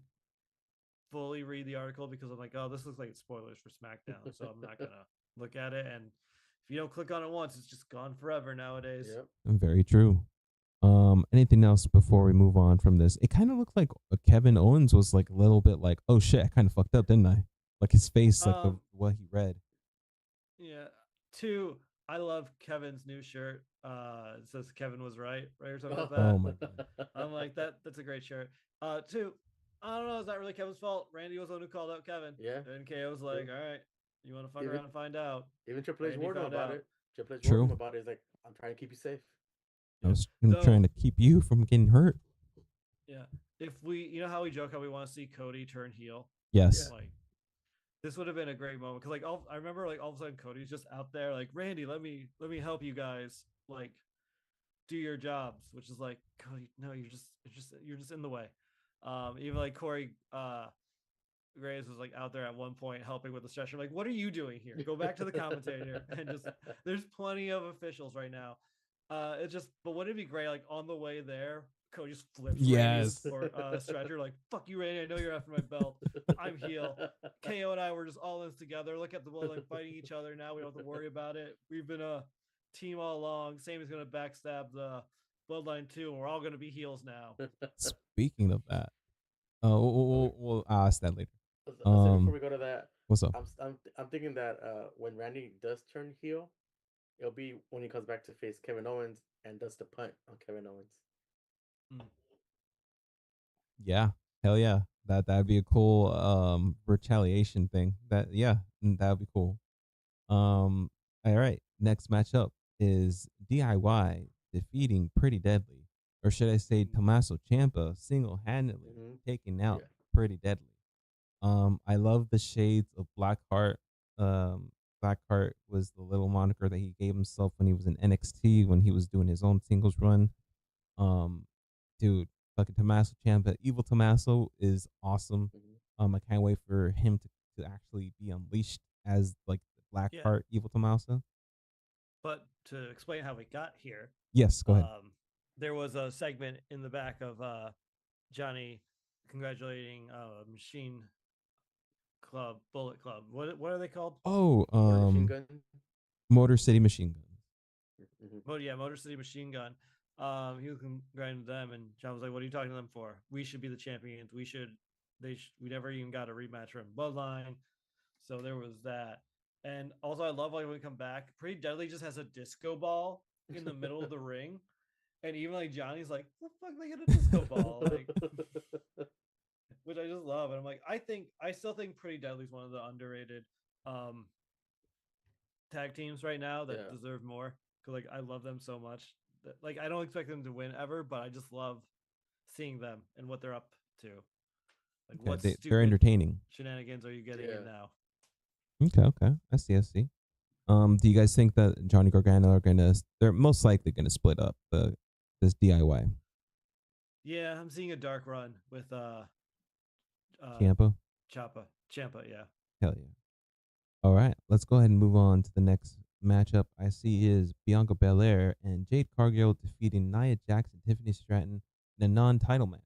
fully read the article because I'm like, oh, this looks like spoilers for SmackDown, so I'm not gonna look at it. And if you don't click on it once, it's just gone forever nowadays. Yep. Very true. Anything else before we move on from this? It kind of looked like Kevin Owens was like a little bit like, oh shit, I kind of fucked up, didn't I? Like his face, like of Um, what he read. yeah. Two, I love Kevin's new shirt. It says Kevin was right or something like Oh that. my god. I'm like that's a great shirt. Two, I don't know, it's not really Kevin's fault. Randy was the one who called out Kevin. Yeah. And KO was like, True. all right, you want to fuck Even around and find out. even Triple H Randy warned him found about out. it. Triple H warned him True. about it. He's like, I'm trying to keep you safe. I Yeah. was trying Though, to keep you from getting hurt. yeah. If we, you know how we joke how we want to see Cody turn heel? Yes. Like, this would have been a great moment because, like, I remember, like, all of a sudden Cody's just out there, like, Randy, let me help you guys, like, do your jobs, which is like, Cody, no, you're just in the way. Even like Corey Graves was like out there at one point helping with the stretcher. Like, what are you doing here? Go back to the commentator and just. There's plenty of officials right now. It's just, but wouldn't it be great? Like on the way there, Cody just flips Randy's Yes. or stretcher. Like, fuck you, Randy. I know you're after my belt. I'm heel. KO and I were just all in this together. Look at the bloodline fighting each other now. We don't have to worry about it. We've been a team all along. Sammy's gonna backstab the bloodline too, and we're all gonna be heels now. Speaking of that, we'll ask that later. I'll say before we go to that, What's up? I'm thinking that when Randy does turn heel, it'll be when he comes back to face Kevin Owens and does the punt on Kevin Owens. Mm. Yeah, hell yeah. That'd be a cool retaliation thing. That'd be cool. All right. Next matchup is DIY defeating Pretty Deadly, or should I say Tommaso Ciampa single handedly Mm-hmm. taking out Yeah. Pretty Deadly. I love the shades of Blackheart. Blackheart was the little moniker that he gave himself when he was in NXT when he was doing his own singles run. Um, dude, fucking Tommaso Ciampa, Evil Tommaso is awesome. Mm-hmm. I can't wait for him to actually be unleashed as like the Yeah. Blackheart Evil Tommaso. But to explain how we got here, Yes, go ahead. there was a segment in the back of Johnny congratulating Machine Club, Bullet Club. What are they called? Oh, Or machine gun. Motor City Machine Gun. Mm-hmm. Oh yeah, Motor City Machine Gun. He was congratulating them, and John was like, "What are you talking to them for? We should be the champions. We never even got a rematch from Bloodline." So there was that. And also, I love like when we come back, Pretty Deadly just has a disco ball in the middle of the ring, and even like Johnny's like, "The fuck they get a disco ball?" Like, which I just love. And I'm like, I still think Pretty Deadly's one of the underrated um tag teams right now that Yeah. deserve more. Cause like I love them so much. That, like I don't expect them to win ever, but I just love seeing them and what they're up to. Like, Okay, what they're stupid entertaining. shenanigans are you getting in Yeah. now? Okay, okay, I see, I see. Do you guys think that Johnny Gargano are gonna? They're most likely gonna split up the this DIY. Yeah, I'm seeing a dark run with uh Ciampa? Champa, yeah. Hell yeah. All right, let's go ahead and move on to the next matchup. I see is Bianca Belair and Jade Cargill defeating Nia Jax and Tiffany Stratton in a non-title match.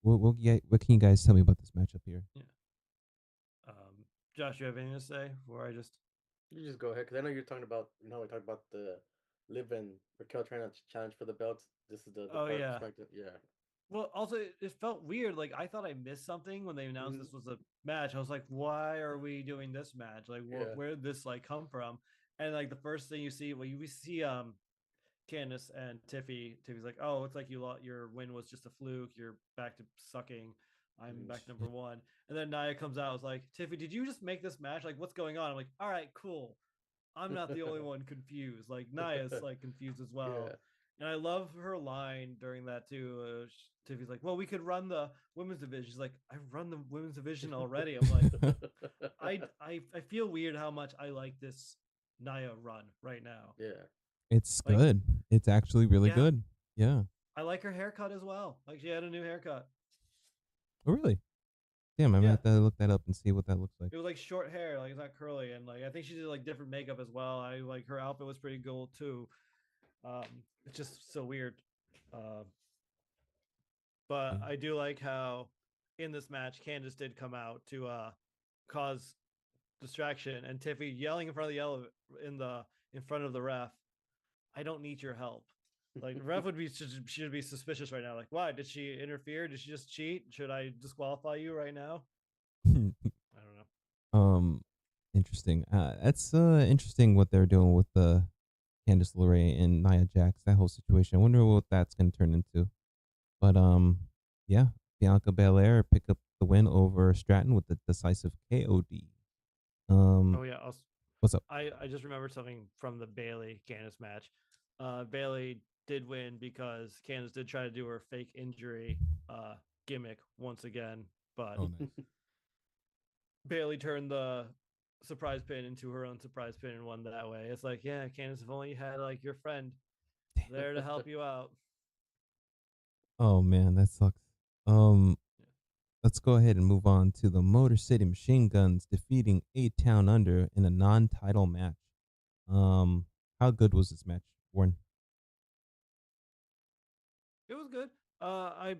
What can you guys tell me about this matchup here? Yeah. Josh, you have anything to say? Or I just You just go ahead because I know you're talking about. You know, we talked about the Liv and Raquel trying to challenge for the belts. This is the Oh part yeah. SmackDown. Yeah. Well, also it felt weird. Like I thought I missed something when they announced Hmm. this was a match. I was like, why are we doing this match? Like, Yeah. where did this like come from? And like the first thing you see, well, you see Candice and Tiffy. Tiffy's like, oh, looks like your win was just a fluke. You're back to sucking. I'm back to number one. And then Nia comes out. I was like, Tiffy, did you just make this match? Like, what's going on? I'm like, all right, cool. I'm not the only one confused. Like Nia's like confused as well. Yeah. And I love her line during that too. Tiffy's like, "Well, we could run the women's division." She's like, "I run the women's division already." I'm like, I feel weird how much I like this Nia run right now. Yeah. It's Like, good. It's actually really yeah, good. Yeah. I like her haircut as well. Like she had a new haircut. Oh, really? Damn, I'm gonna Yeah, have to look that up and see what that looks like. it was like short hair, like it's not curly, and like I think she did like different makeup as well. I like her outfit was pretty cool too. It's just so weird. Uh, but Yeah. I do like how in this match Candice did come out to cause distraction and Tiffy yelling in front of in front of the ref, I don't need your help. Like the ref should be suspicious right now. Like, why did she interfere? Did she just cheat? Should I disqualify you right now? I don't know. Interesting. That's interesting what they're doing with the Candice LeRae and Nia Jax. That whole situation. I wonder what that's gonna turn into. But yeah, Bianca Belair pick up the win over Stratton with the decisive KOD. Oh yeah, What's up? I just remembered something from the Bailey Candice match. Bailey did win because Candice did try to do her fake injury gimmick once again, but Oh, nice. Bailey turned the surprise pin into her own surprise pin and won that way. It's like, yeah, Candice, if only you had like your friend there to help you out. Oh man, that sucks. Um, let's go ahead and move on to the Motor City Machine Guns defeating 8 Town Under in a non-title match. How good was this match, Warren? It was good. I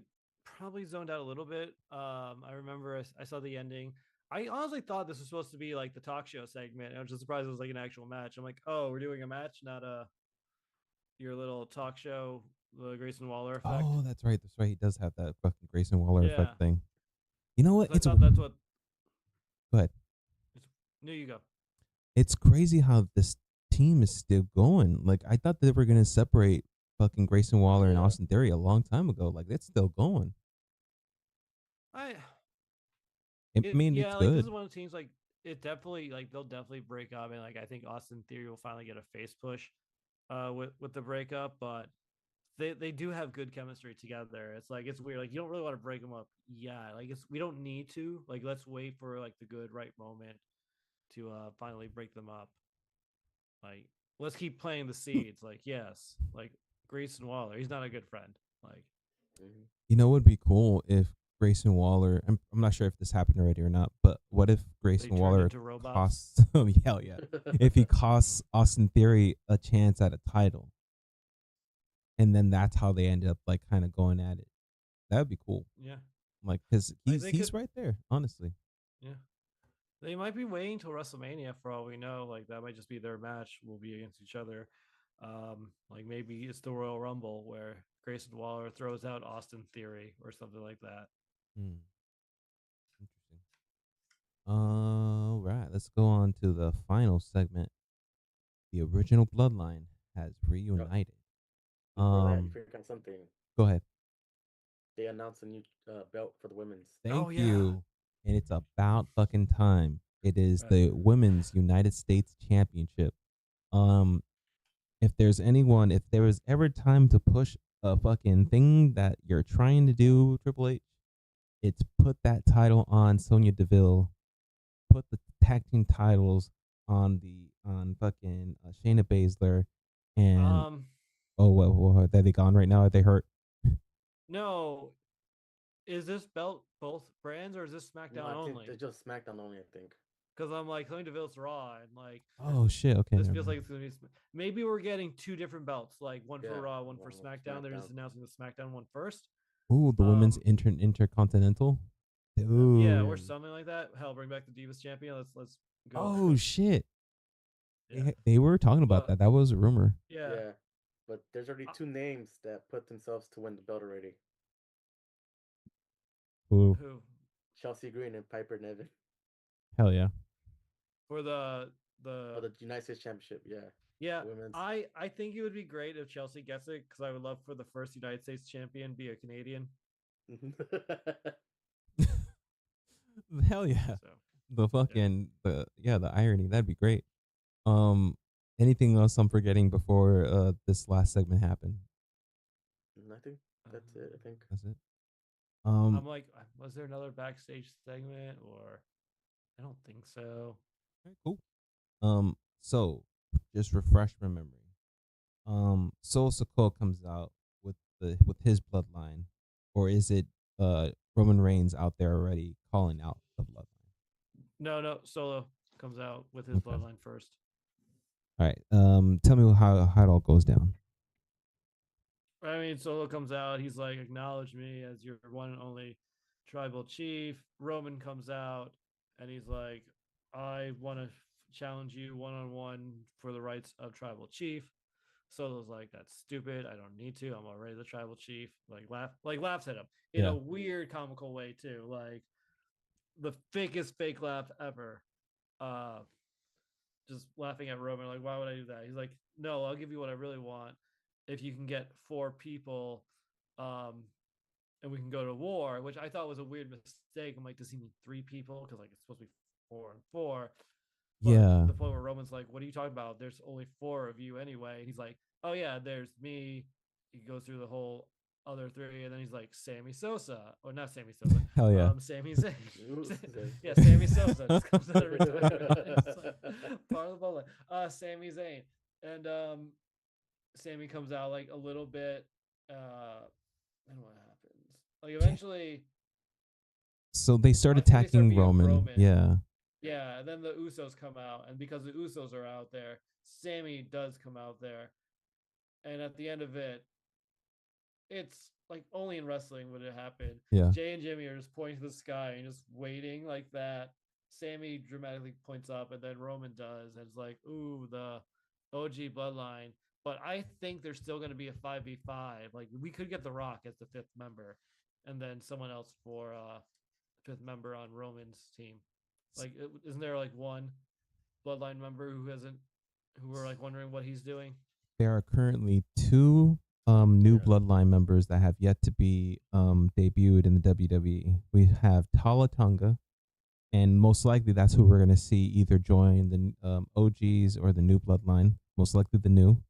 probably zoned out a little bit. I remember I saw the ending. I honestly thought this was supposed to be like the talk show segment. I was just surprised it was like an actual match. I'm like, oh, we're doing a match, not your little talk show, the Grayson Waller effect. Oh, that's right. That's right. He does have that fucking Grayson Waller Yeah. effect thing. You know what? So I thought that's what. Go ahead. No, you go. It's crazy how this team is still going. Like I thought they were gonna separate fucking Grayson Waller and Yeah. Austin Theory a long time ago. Like it's still going. I mean, yeah, it's like this good. is one of the teams like it definitely like they'll definitely break up and like I think Austin Theory will finally get a face push with the breakup, but they do have good chemistry together. It's like it's weird. Like you don't really want to break them up. Yeah, like we don't need to. Like let's wait for like the good right moment to finally break them up. Like let's keep planting the seeds. Like yes, like Grayson Waller, he's not a good friend. Like You know what would be cool if Grayson Waller, I'm not sure if this happened already or not, but what if Grayson Waller into robots. costs, oh, hell yeah, if he costs Austin Theory a chance at a title, and then that's how they ended up like kind of going at it. That would be cool. Yeah. Like, because Like, he's right there, honestly. Yeah. They might be waiting till WrestleMania for all we know. Like that might just be their match. Will be against each other. Like maybe it's the Royal Rumble where Grayson Waller throws out Austin Theory or something like that. Hmm. Interesting. All right, let's go on to the final segment. The original Bloodline has reunited. Before that, you forgot something. Go ahead. They announced a new belt for the women's. Thank you. And it's about fucking time. It is the Women's United States Championship. If there was ever time to push a fucking thing that you're trying to do, Triple H. It's put that title on Sonya Deville, put the tag team titles on fucking Shayna Baszler, and Um, oh well, are they gone right now? Are they hurt? no, is this belt both brands or is this No, SmackDown I think only? they're just SmackDown only. I think. Because I'm like, Tony Deville's Raw, and like Oh shit. Okay, this never feels mind. like it's gonna be. Maybe we're getting two different belts, like one for Yeah, Raw, one for one with SmackDown. They're SmackDown. just announcing the SmackDown one first. Ooh, the women's Um, intercontinental. yeah, Dude. or something like that. Hell, bring back the Divas Champion. Let's go. Oh shit. Yeah, They were talking about but that. That was a rumor. yeah, Yeah, but there's already two names that put themselves to win the belt already. Ooh, who Chelsea Green and Piper Niven hell yeah. for for the the United States Championship. Yeah, yeah. women's. I think it would be great if Chelsea gets it because I would love for the first United States champion be a Canadian. Hell yeah. So The yeah. fucking the irony. That'd be great. Um anything else I'm forgetting before this last segment happened? I think that's it. I think. That's it. I'm like, was there another backstage segment or I don't think so. Okay, cool. So just refresh my memory. Sol Sikoa comes out with his bloodline, or is it Roman Reigns out there already calling out the bloodline? No, Solo comes out with his Okay. bloodline first. All right. Tell me how it all goes down. I mean, Solo comes out. He's like, acknowledge me as your one and only tribal chief. Roman comes out and he's like, I want to challenge you one on one for the rights of tribal chief. Solo's like, that's stupid. I don't need to. I'm already the tribal chief. Laughs at him in Yeah. a weird comical way too. Like the fakest fake laugh ever. Uh, just laughing at Roman, like, why would I do that? He's like, no, I'll give you what I really want if you can get four people, and we can go to war, which I thought was a weird mistake. I'm like, does he mean three people? Because like it's supposed to be 4 and 4. But Yeah. the point where Roman's like, what are you talking about? There's only four of you anyway. And he's like, oh yeah, there's me. He goes through the whole other three, and then he's like, Sammy Sosa, or not Sammy Sosa, Hell yeah. Sammy Zayn. Yeah, Sammy Sosa just comes out every time. It's like part of the bloodline. Sammy Zayn, and Sammy comes out like a little bit. And what happens? Like eventually, So they start I think they start attacking beating Roman. Yeah. Yeah, and then the Usos come out, and because the Usos are out there, Sammy does come out there, and at the end of it, it's like only in wrestling would it happen. Yeah. Jay and Jimmy are just pointing to the sky and just waiting like that. Sammy dramatically points up, and then Roman does, and it's like, ooh, the OG bloodline. But I think there's still going to be a 5v5. Like we could get The Rock as the fifth member, and then someone else for fifth member on Roman's team. Like, isn't there like one bloodline member who hasn't, who are like wondering what he's doing? There are currently two new Yeah. bloodline members that have yet to be debuted in the WWE. We have Tala Tonga, and most likely that's who we're gonna see either join the OGs or the new bloodline. Most likely the new.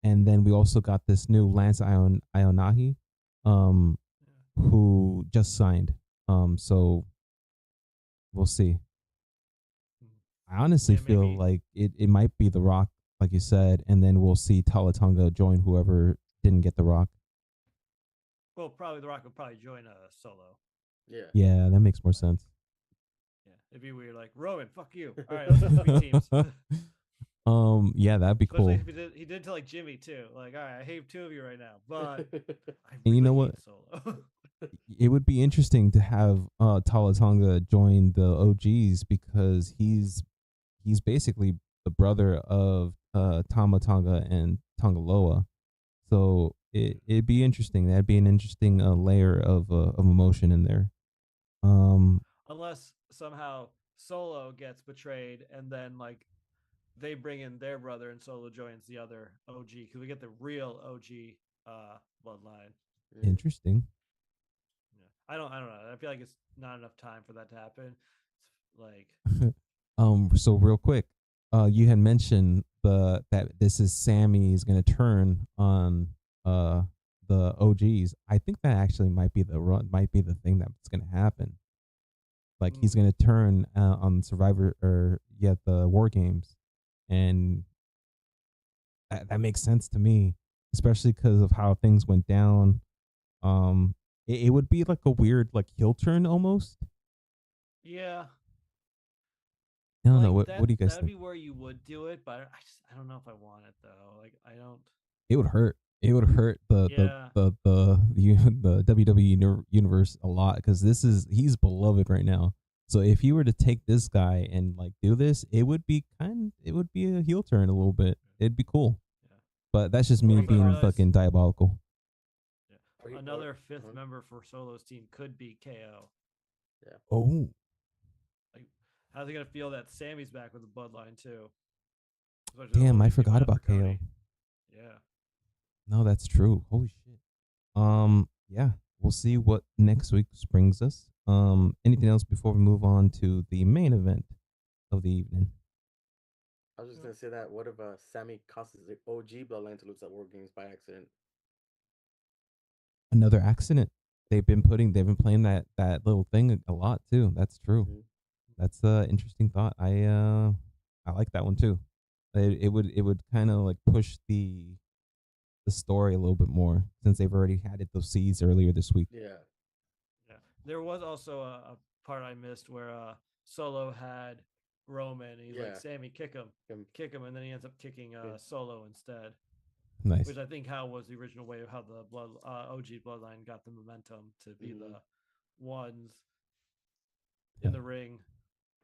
And then we also got this new Lance Ionahi, um, who just signed. So we'll see. I honestly Yeah, feel maybe. like it might be The Rock, like you said, and then we'll see Talatonga join whoever didn't get The Rock. Well, probably The Rock would probably join a Solo. Yeah. Yeah, that makes more sense. Yeah, it'd be weird. Like Roman, fuck you. All right, let's just be teams. Yeah, that'd be Especially cool. if he did to like Jimmy too. Like, all right, I hate two of you right now, but I And you know what? hate Solo. It would be interesting to have Talatonga join the OGs because he's basically the brother of Tama Tonga and Tongaloa. So it'd be interesting. That'd be an interesting layer of emotion in there. Um, Unless somehow Solo gets betrayed and then like they bring in their brother and Solo joins the other OG because we get the real OG bloodline. Interesting. Yeah. I don't know. I feel like it's not enough time for that to happen. It's like So real quick, you had mentioned that this is Sammy is gonna turn on the OGs, I think that actually might be the thing that's gonna happen. Like he's Mm. gonna turn on Survivor or yeah the War Games, and that makes sense to me, especially because of how things went down. It would be like a weird like heel turn almost. Yeah, I don't know. like What do you guys that'd think? be where you would do it, but I don't know if I want it though. Like I don't. It would hurt. It would hurt Yeah, the WWE universe a lot because he's beloved right now. So if you were to take this guy and like do this, it would be a heel turn a little bit. It'd be cool. yeah. But that's just me Or he Also, I being pops. realized fucking diabolical. Or he or another fifth uh, member for Solo's team could be KO. yeah. Oh, Like, how's he gonna feel that Sammy's back with the bloodline too? Especially the whole damn, I reason he went forgot after about KO. Cody. Yeah. No, that's true. Holy shit. Yeah, we'll see what next week brings us. Anything else before we move on to the main event of the evening? I was just gonna say that. What if Sammy causes the OG bloodline to lose at War Games by accident? Another accident. They've been playing that little thing a lot too. That's true. Mm-hmm. That's a interesting thought. I like that one too. It would kind of like push the story a little bit more since they've already had it those seeds earlier this week. Yeah. Yeah. There was also a part I missed where Solo had Roman and he's like, Yeah. Sammy, Him. kick him, and then he ends up kicking Okay. Solo instead. Nice. Which I think how was the original way of how the OG bloodline got the momentum to be Mm-hmm. the ones Yeah. in the ring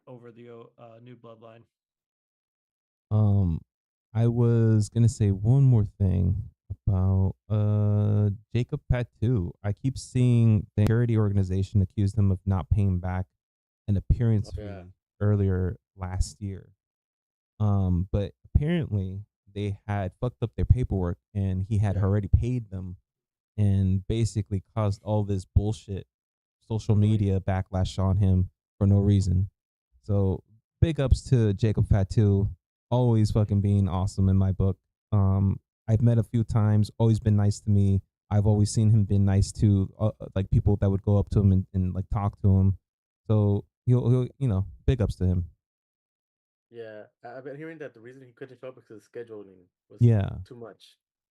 over the new bloodline. Um, I was gonna say one more thing about Jacob Patu. I keep seeing the charity organization accuse them of not paying back an Oh appearance yeah. fee earlier last year. But apparently they had fucked up their paperwork and he had Yeah. already paid them and basically caused all this bullshit social Annoying. media backlash on him for no reason. So big ups to Jacob Fatu, always fucking being awesome in my book. I've met a few times, always been nice to me. I've always seen him been nice to like people that would go up to him and like talk to him. So he'll big ups to him. Yeah. I've been hearing that the reason he couldn't show up because his scheduling was Yeah, too much.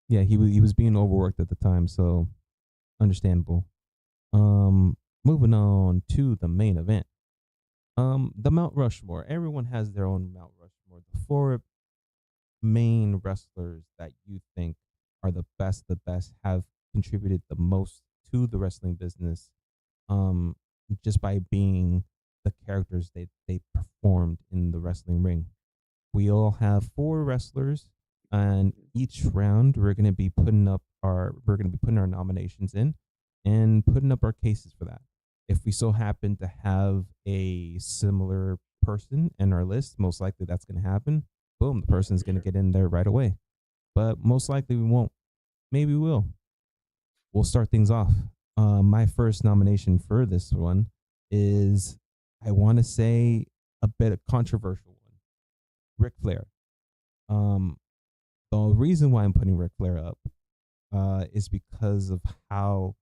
yeah, he was being overworked at the time, so understandable. Moving on to the main event. The Mount Rushmore. Everyone has their own Mount Rushmore. The four main wrestlers that you think are the best, have contributed the most to the wrestling business, um, just by being the characters they performed in the wrestling ring. We all have four wrestlers, and Mm-hmm. each round we're gonna be putting our nominations in and putting up our cases for that. If we so happen to have a similar person in our list, most likely that's gonna happen. Boom, the Yeah, person's for gonna sure. get in there right away. But most likely we won't. Maybe we will. We'll start things off. My first nomination for this one is, I want to say, a bit of controversial one. Ric Flair. Um, the reason why I'm putting Ric Flair up is because of how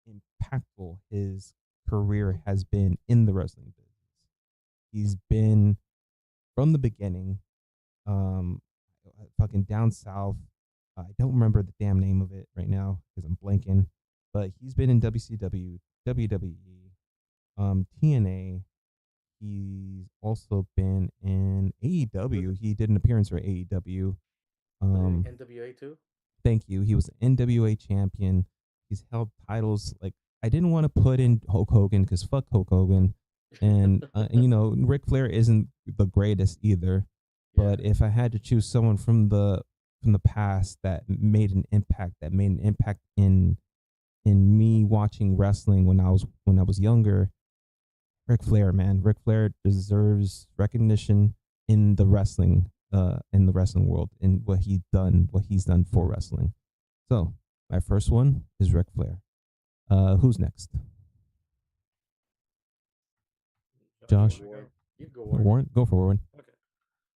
impactful his career has been in the wrestling business. He's been from the beginning, um, fucking down south. I don't remember the damn name of it right now because I'm blanking. But he's been in WCW, WWE, TNA. He's also been in Was AEW. He did an appearance for AEW. was he in Um, NWA too? Thank you. He was an NWA champion. He's held titles like, I didn't want to put in Hulk Hogan because fuck Hulk Hogan, and Ric Flair isn't the greatest either. Yeah. But if I had to choose someone from the past that made an impact in me watching wrestling when I was younger, Ric Flair, man, Ric Flair deserves recognition in the wrestling world, in what he's done for wrestling. So my first one is Ric Flair. Who's next? Josh, you Go Josh? want to go? Warren. You go Warren. Warren? Go for Warren. Okay.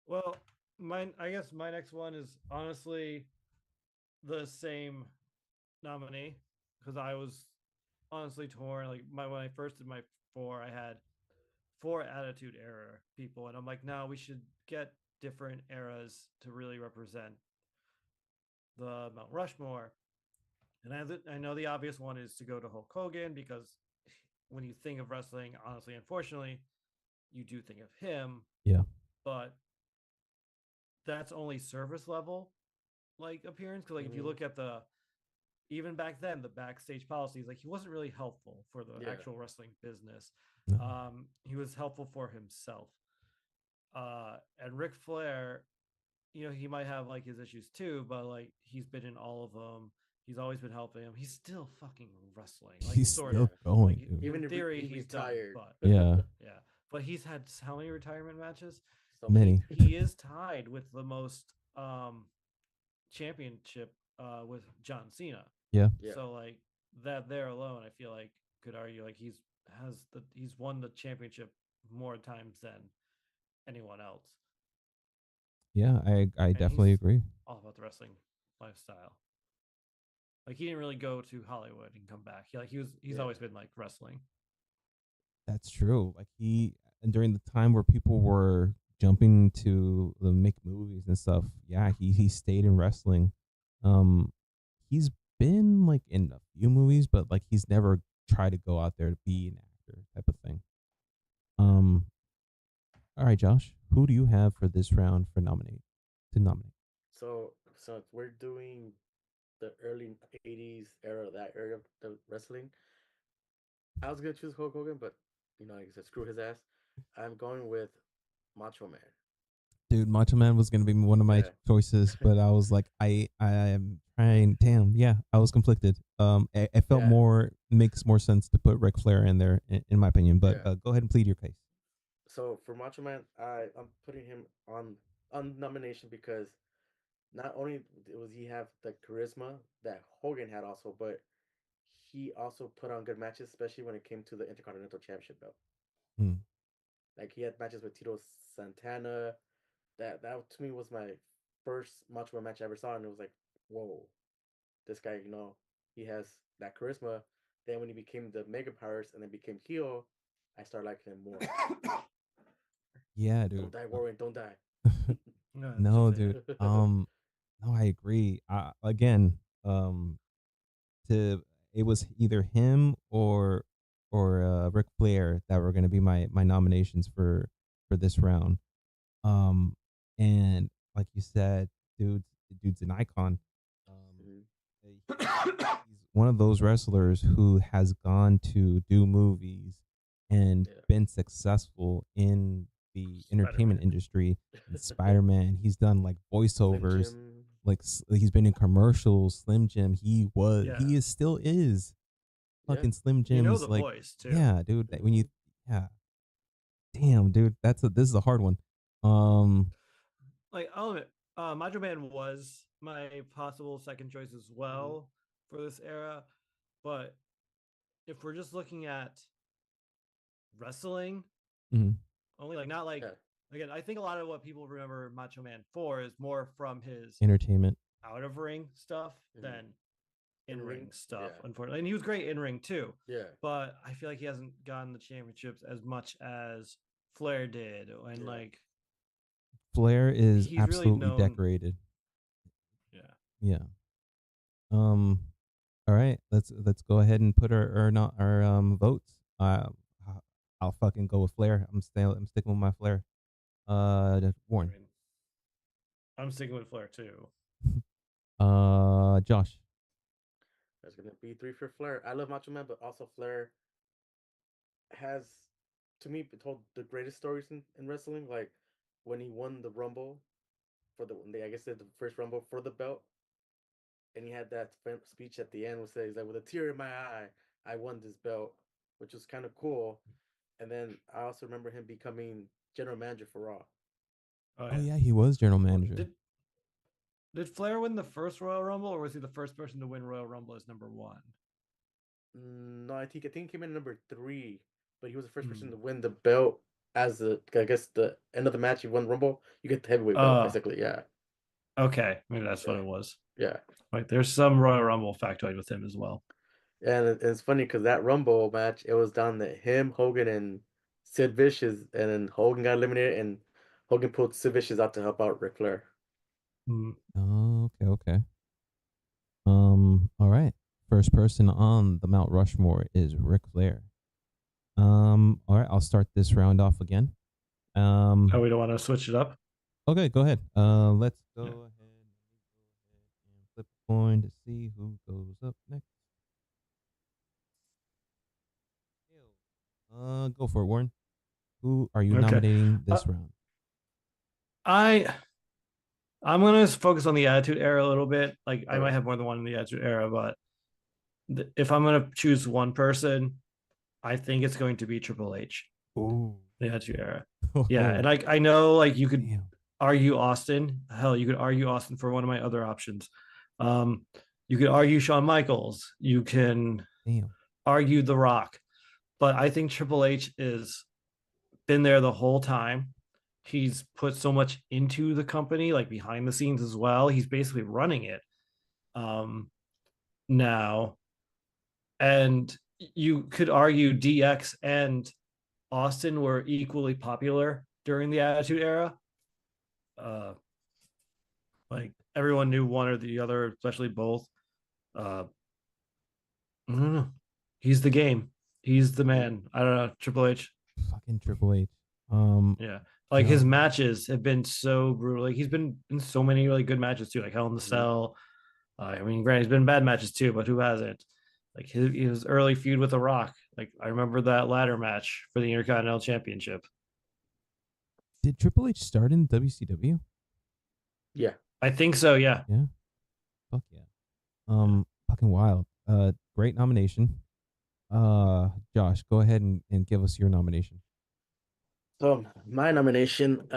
Well, mine. I guess my next one is honestly the same nominee because I was honestly torn. Like when I first did my four, I had four Attitude Era people, and I'm like, no, we should get different eras to really represent the Mount Rushmore. And I know the obvious one is to go to Hulk Hogan because when you think of wrestling, honestly, unfortunately, you do think of him. Yeah. But that's only surface level like appearance. Because like if you Mm-hmm. look at the even back then the backstage policies, like he wasn't really helpful for the Yeah. actual wrestling business. No. He was helpful for himself. And Ric Flair, he might have like his issues too, but like he's been in all of them. He's always been helping him. He's still fucking wrestling, like He's sort still of. Yeah. going, Like dude. Even in if theory, he he's done, retired. but Yeah. yeah. But he's had how many retirement matches? So He Many. many. he is tied with the most championship with John Cena. Yeah. Yeah. So like that there alone, I feel like could argue like he's won the championship more times than anyone else, Yeah, I and definitely he's agree. all about the wrestling lifestyle. Like he didn't really go to Hollywood and come back. He's Yeah. always been like wrestling. That's true. Like and during the time where people were jumping to the make movies and stuff, yeah, he stayed in wrestling. Um, he's been like in a few movies, but like he's never tried to go out there to be an actor type of thing. Um, all right, Josh, who do you have for this round for nominate? So we're doing the early '80s era, that era of the wrestling. I was gonna choose Hulk Hogan, but like I said, screw his ass. I'm going with Macho Man. Dude, Macho Man was gonna be one of my Yeah. choices, but I was like, I am trying. Damn, yeah, I was conflicted. I felt Yeah. makes more sense to put Ric Flair in there, in my opinion. But Yeah. go ahead and plead your case. So for Macho Man, I'm putting him on nomination because not only was he have the charisma that Hogan had also, but he also put on good matches, especially when it came to the Intercontinental Championship belt. Hmm. Like he had matches with Tito Santana. That to me was my first Macho Man match I ever saw, and it was like, whoa, this guy, he has that charisma. Then when he became the Mega Powers and then became heel, I started liking him more. Yeah, Don't dude. die, Warren. Don't die. No, No, dude. No, I agree. Again, to it was either him or Ric Flair that were going to be my nominations for this round. Um, and like you said, dude's an icon. Mhm. He's one of those wrestlers who has gone to do movies and Yeah. been successful in the entertainment Spider-Man. industry. And Spider Man, he's done like Slim voiceovers, Jim. like he's been in commercials. Slim Jim, Yeah, he is still is Yeah. fucking Slim you know Jim's the like, voice too. yeah, dude. That when Hmm. you, yeah, damn, dude, this is a hard one. Um, Like Macho Man was my possible second choice as Hmm. well for this era, but if we're just looking at wrestling mhm, only, like not like Yeah. again, I think a lot of what people remember Macho Man for is more from his entertainment. out of ring stuff Hmm. than In in ring. ring stuff, Yeah. unfortunately. And he was great in ring too, Yeah. but I feel like he hasn't gotten the championships as much as Flair did, and Yeah. like Flair is he's really absolutely known. decorated. Yeah, Yeah. Um. All right. Let's go ahead and put our not our votes. I'll fucking go with Flair. I'm sticking with my Flair. I Warren. mean, I'm sticking with Flair too. Josh. There's gonna be three for Flair. I love Macho Man, but also Flair has, to me, told the greatest stories in wrestling. Like when he won the Rumble for the when they I guess they did the first Rumble for the belt, and he had that speech at the end, which says like with a tear in my eye, I won this belt, which was kind of cool. And then I also remember him becoming general manager for Raw. Oh Oh yeah. yeah, he was general Well, manager. did Flair win the first Royal Rumble, or was he the first person to win Royal Rumble as number one? No, I think he came in number 3, but he was the first person Hmm. to win the belt as the I guess the end of the match. You won Rumble, you get the heavyweight belt Uh basically. Yeah, okay, maybe that's what yeah. it was. Yeah. Like there's some Royal Rumble factoid with him as well. And it's funny because that Rumble match, it was down to him, Hogan, and Sid Vicious, and then Hogan got eliminated, and Hogan pulled Sid Vicious out to help out Ric Flair. Oh, okay. All right. First person on the Mount Rushmore is Ric Flair. All right, I'll start this round off again. Oh, we don't want to switch it up. Okay, go ahead. Let's go ahead and flip a coin to see who goes up next. Go for it, Warren. Who are you Okay. nominating this round? I'm gonna focus on the Attitude Era a little bit. Like I All might right. have more than one in the Attitude Era, but if I'm gonna choose one person, I think it's going to be Triple H. Ooh. The Attitude Era. Oh, Yeah, and like I know, like you could damn. argue Austin. Hell, you could argue Austin for one of my other options. You could argue Shawn Michaels. You can Damn. argue The Rock, but I think Triple H is been there the whole time. He's put so much into the company, like behind the scenes as well. He's basically running it now. And you could argue DX and Austin were equally popular during the Attitude Era. Uh, like everyone knew one or the other, especially both. I don't know. He's the game. He's the man. I don't know. Triple H. Fucking Triple H. Yeah. Like his matches have been so brutal. Like he's been in so many really good matches too, like Hell in the Cell. I mean, granted, he's been in bad matches too, but who hasn't? Like his early feud with The Rock. Like I remember that ladder match for the Intercontinental Championship. Did Triple H start in WCW? Yeah. I think so. Yeah. Yeah. Fuck yeah. Fucking wild. Great nomination. Josh, go ahead and give us your nomination. So my nomination,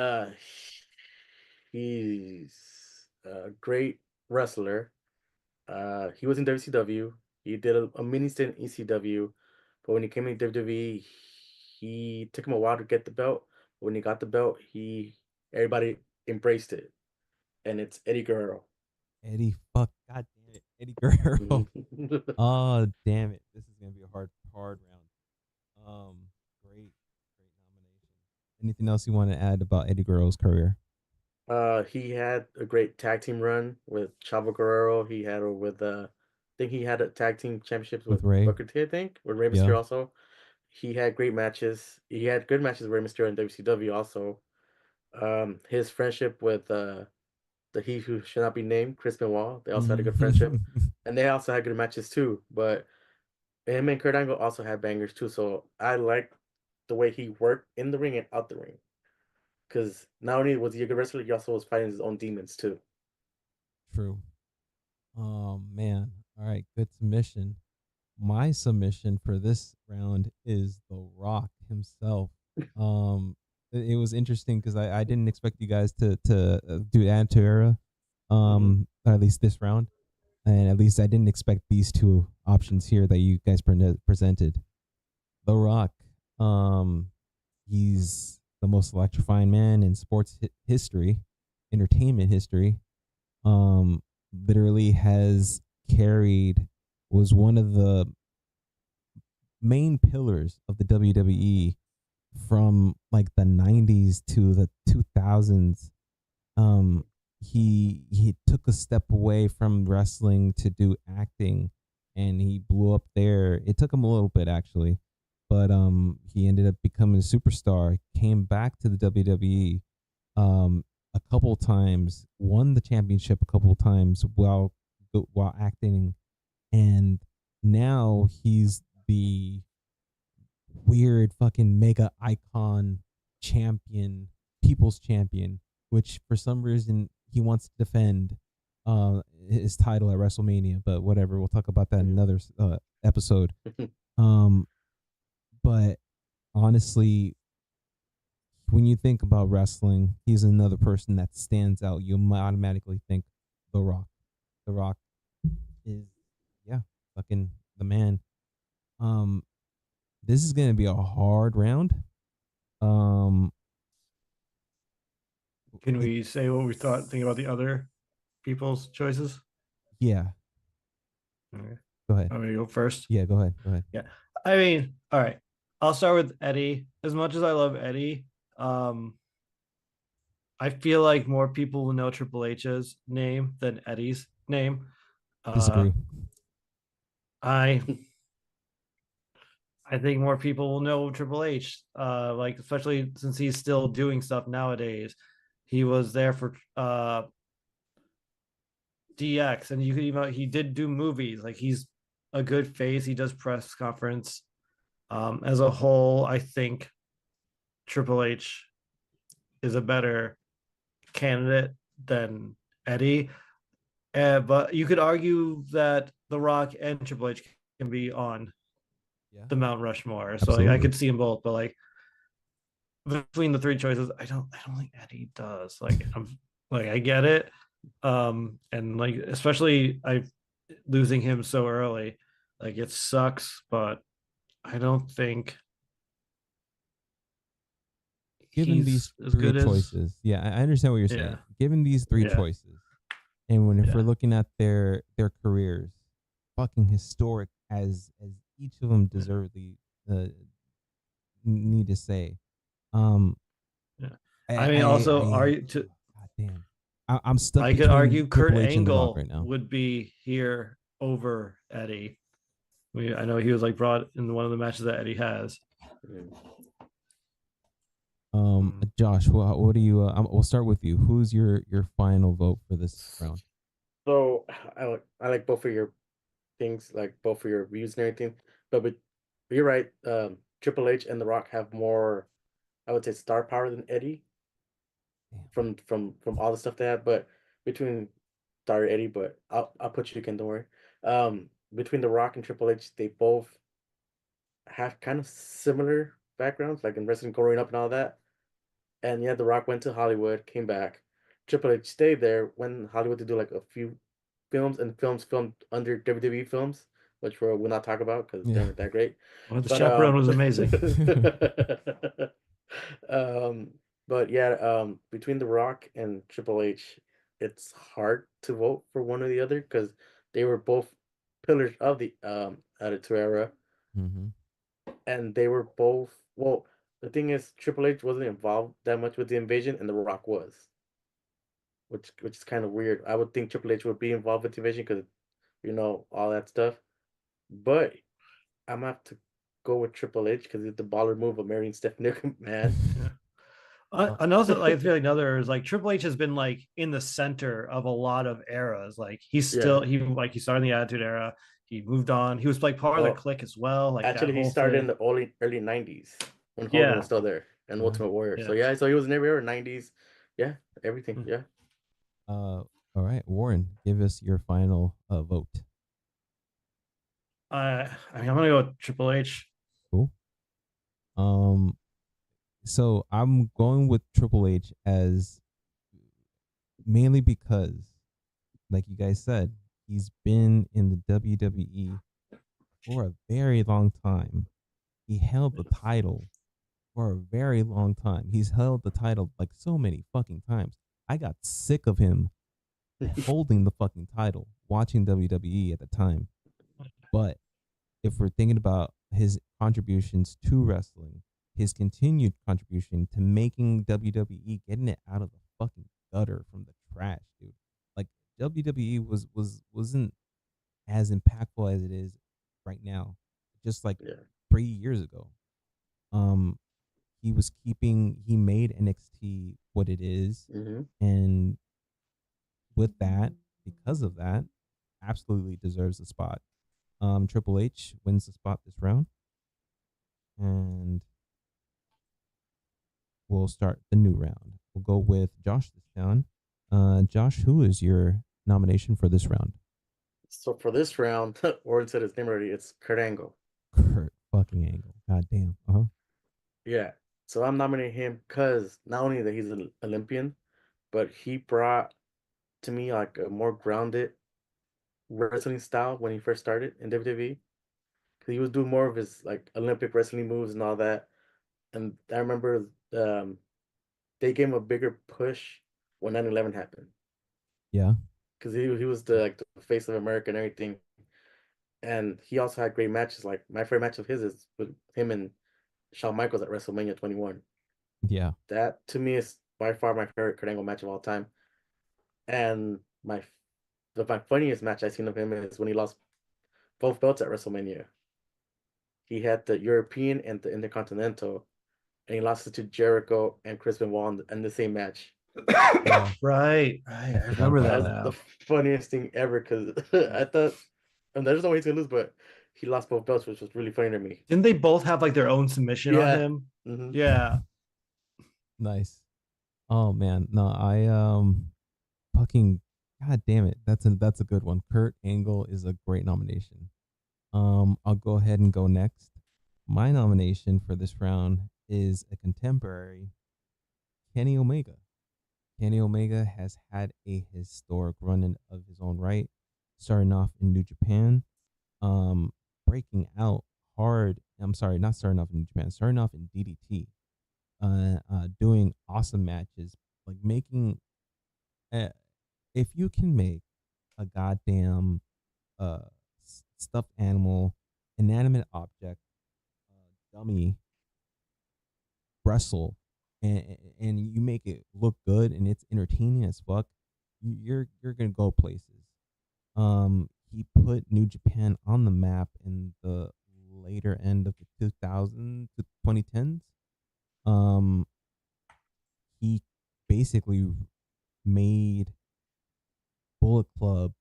he's a great wrestler. He was in WCW. He did a mini stint in ECW, but when he came in WWE, he took him a while to get the belt. But when he got the belt, everybody embraced it, and it's Eddie Guerrero. Eddie, fuck, god damn it, Eddie Guerrero. Oh, damn it, this is gonna be a hard round. Great nomination. Anything else you want to add about Eddie Guerrero's career? He had a great tag team run with Chavo Guerrero. I think he had a tag team championships With with Ray? Booker T. I think with Rey Yeah. Mysterio also. He had great matches. He had good matches with Rey Mysterio in WCW also. His friendship with the He Who Should Not Be Named, Chris Benoit, they also had a good friendship, and they also had good matches too. But him and Kurt Angle also had bangers too. So I like the way he worked in the ring and out the ring. Because not only was he a good wrestler, he also was fighting his own demons too. True. Oh man. All right, good submission. My submission for this round is The Rock himself. It was interesting because I didn't expect you guys to do Attitude Era, or at least this round, and at least I didn't expect these two options here that you guys presented. The Rock, he's the most electrifying man in sports history, entertainment history. Literally was one of the main pillars of the WWE from like the 90s to the 2000s. He took a step away from wrestling to do acting, and he blew up there. It took him a little bit actually, but he ended up becoming a superstar. Came back to the WWE a couple times, won the championship a couple times while acting, and now he's the weird fucking mega icon champion, people's champion, which for some reason he wants to defend his title at WrestleMania, but whatever, we'll talk about that in another episode. But honestly, when you think about wrestling, he's another person that stands out. You automatically think The Rock. The Rock is, yeah, fucking the man. This is gonna be a hard round. Can we say what we think about the other people's choices? Yeah. Okay. Go ahead. I'm gonna go first. Yeah, go ahead. Go ahead. Yeah. I mean, all right. I'll start with Eddie. As much as I love Eddie, I feel like more people will know Triple H's name than Eddie's name. Disagree. I I think more people will know Triple H, like especially since he's still doing stuff nowadays. He was there for DX, and you could even he did do movies. Like he's a good face. He does press conference. As a whole, I think Triple H is a better candidate than Eddie. But you could argue that The Rock and Triple H can be on Yeah. the Mount Rushmore. So like, I Absolutely. could see them both, but like between the three choices, I don't think Eddie does. Like I get it. And like especially I losing him so early. Like it sucks, but I don't think Given these he's as three good as choices, yeah, I understand what you're saying. yeah. Given these three Yeah. choices, and when if we're Yeah. looking at their careers, fucking historic as each of them deservedly need to say. Um, Yeah. I mean also are you to God damn, I'm stuck I could between argue Kurt Triple H and The Rock Angle right now. would be here over Eddie. I know he was like brought in one of the matches that Eddie has. Josh, what do you? We'll start with you. Who's your final vote for this round? So I like both of your things, like both of your views and everything. But you're right. Triple H and The Rock have more, I would say, star power than Eddie from all the stuff they have. But between sorry Eddie, but I'll put you again. Don't worry. Between The Rock and Triple H, they both have kind of similar backgrounds, like in wrestling, growing up and all that. And yeah, The Rock went to Hollywood, came back. Triple H stayed there, went in Hollywood to do like a few films and films filmed under WWE films, which we'll not talk about because they Yeah. weren't that great. Well, the But chaperone was amazing. um, but yeah, between The Rock and Triple H, it's hard to vote for one or the other because they were both pillars of the Attitude Era, Mm-hmm. and they were both well. The thing is, Triple H wasn't involved that much with the invasion, and The Rock was, which is kind of weird. I would think Triple H would be involved with the invasion because all that stuff. But I'm gonna have to go with Triple H because it's the baller move of marrying Stephanie McMahon. Yeah. And also, like, I feel like another is like Triple H has been like in the center of a lot of eras. Like he's Yeah. still he started in the Attitude Era. He moved on. He was like part of the Well, Click as well. Like that actually, he whole started thing. in the early '90s when Hogan Yeah. was still there and Ultimate Warrior. So Yeah. yeah, so he was in every era '90s. Yeah, everything. Hmm. Yeah. All right, Warren, give us your final vote. I mean, I'm gonna go with Triple H. Cool. So I'm going with Triple H as mainly because, like you guys said, he's been in the WWE for a very long time. He held the title for a very long time. He's held the title like so many fucking times. I got sick of him holding the fucking title, watching WWE at the time. But if we're thinking about his contributions to wrestling, his continued contribution to making WWE, getting it out of the fucking gutter from the trash, dude. Like WWE wasn't as impactful as it is right now. Just like Yeah. 3 years ago. He made NXT what it is, Mm-hmm. and with that, because of that, absolutely deserves the spot. Triple H wins the spot this round, and we'll start the new round. We'll go with Josh this time. Josh, who is your nomination for this round? So for this round, Warren said his name already. It's Kurt Angle. Kurt fucking Angle. God damn. Yeah. So I'm nominating him because not only that he's an Olympian, but he brought to me like a more grounded wrestling style when he first started in WWE. Because he was doing more of his like Olympic wrestling moves and all that. And I remember they gave him a bigger push when 9/11 happened. Yeah. because he was the like the face of America and everything, and he also had great matches. Like my favorite match of his is with him and Shawn Michaels at WrestleMania 21. Yeah. That to me is by far my favorite Kurt Angle match of all time. And my funniest match I've seen of him is when he lost both belts at WrestleMania. He had the European and the Intercontinental, and he lost it to Jericho and Chris Benoit in the same match. Yeah. Right. I I forgot remember about that That was that. the now. funniest thing ever because I thought, and there's no way he's gonna lose, but he lost both belts, which was really funny to me. Didn't they both have like their own submission on Yeah. him? Hmm. Yeah. Nice. Oh man, no, I fucking god damn it. That's a good one. Kurt Angle is a great nomination. I'll go ahead and go next. My nomination for this round is a contemporary, Kenny Omega. Kenny Omega has had a historic run of his own right, starting off in New Japan, um, breaking out hard. I'm sorry, not starting off in New Japan, starting off in DDT, doing awesome matches, like making. Uh, if you can make a goddamn uh stuffed animal, inanimate object, dummy wrestle, and you make it look good and it's entertaining as fuck, you're gonna go places. He put New Japan on the map in the later end of the 2000s to 2010s. Um, he basically made Bullet Club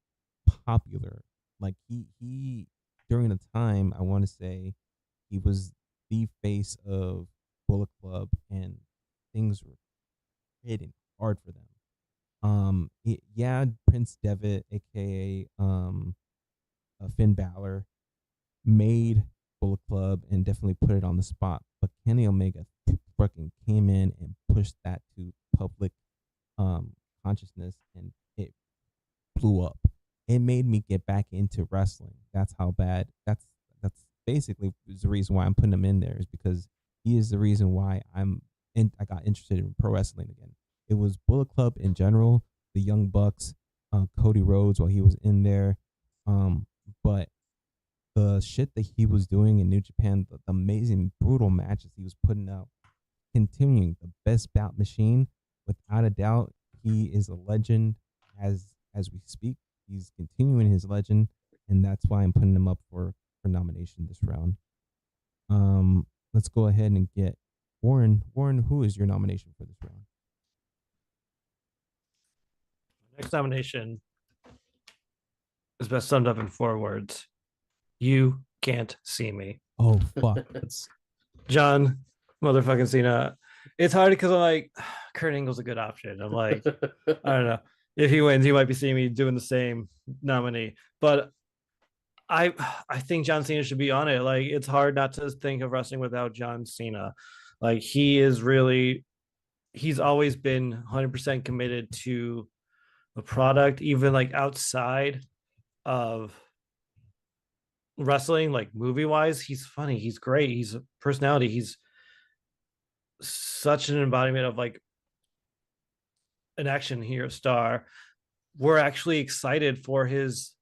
popular. Like he during the time, I want to say he was the face of Bullet Club, and things were hitting hard for them. Yeah, Prince Devitt, aka Finn Balor, made Bullet Club and definitely put it on the spot. But Kenny Omega fucking came in and pushed that to public consciousness, and it blew up. It made me get back into wrestling. That's how bad. That's basically the reason why I'm putting him in there, is because he is the reason why I got interested in pro wrestling again. It was Bullet Club in general, the Young Bucks, Cody Rhodes while he was in there, but the shit that he was doing in New Japan, the amazing brutal matches he was putting out, continuing the best bout machine, without a doubt, he is a legend as we speak. He's continuing his legend, and that's why I'm putting him up for nomination this round. Let's go ahead and get Warren. Warren, who is your nomination for this round? Next nomination is best summed up in 4 words. You can't see me. Oh fuck. It's John motherfucking Cena. It's hard because I'm like, Kurt Angle's a good option. I'm like, I don't know. If he wins, you might be seeing me doing the same nominee. But I think John Cena should be on it. Like, it's hard not to think of wrestling without John Cena. Like, he's always been 100% committed to the product, even like outside of wrestling, like movie wise. He's funny, he's great, he's a personality, he's such an embodiment of like an action hero star. We're actually excited for his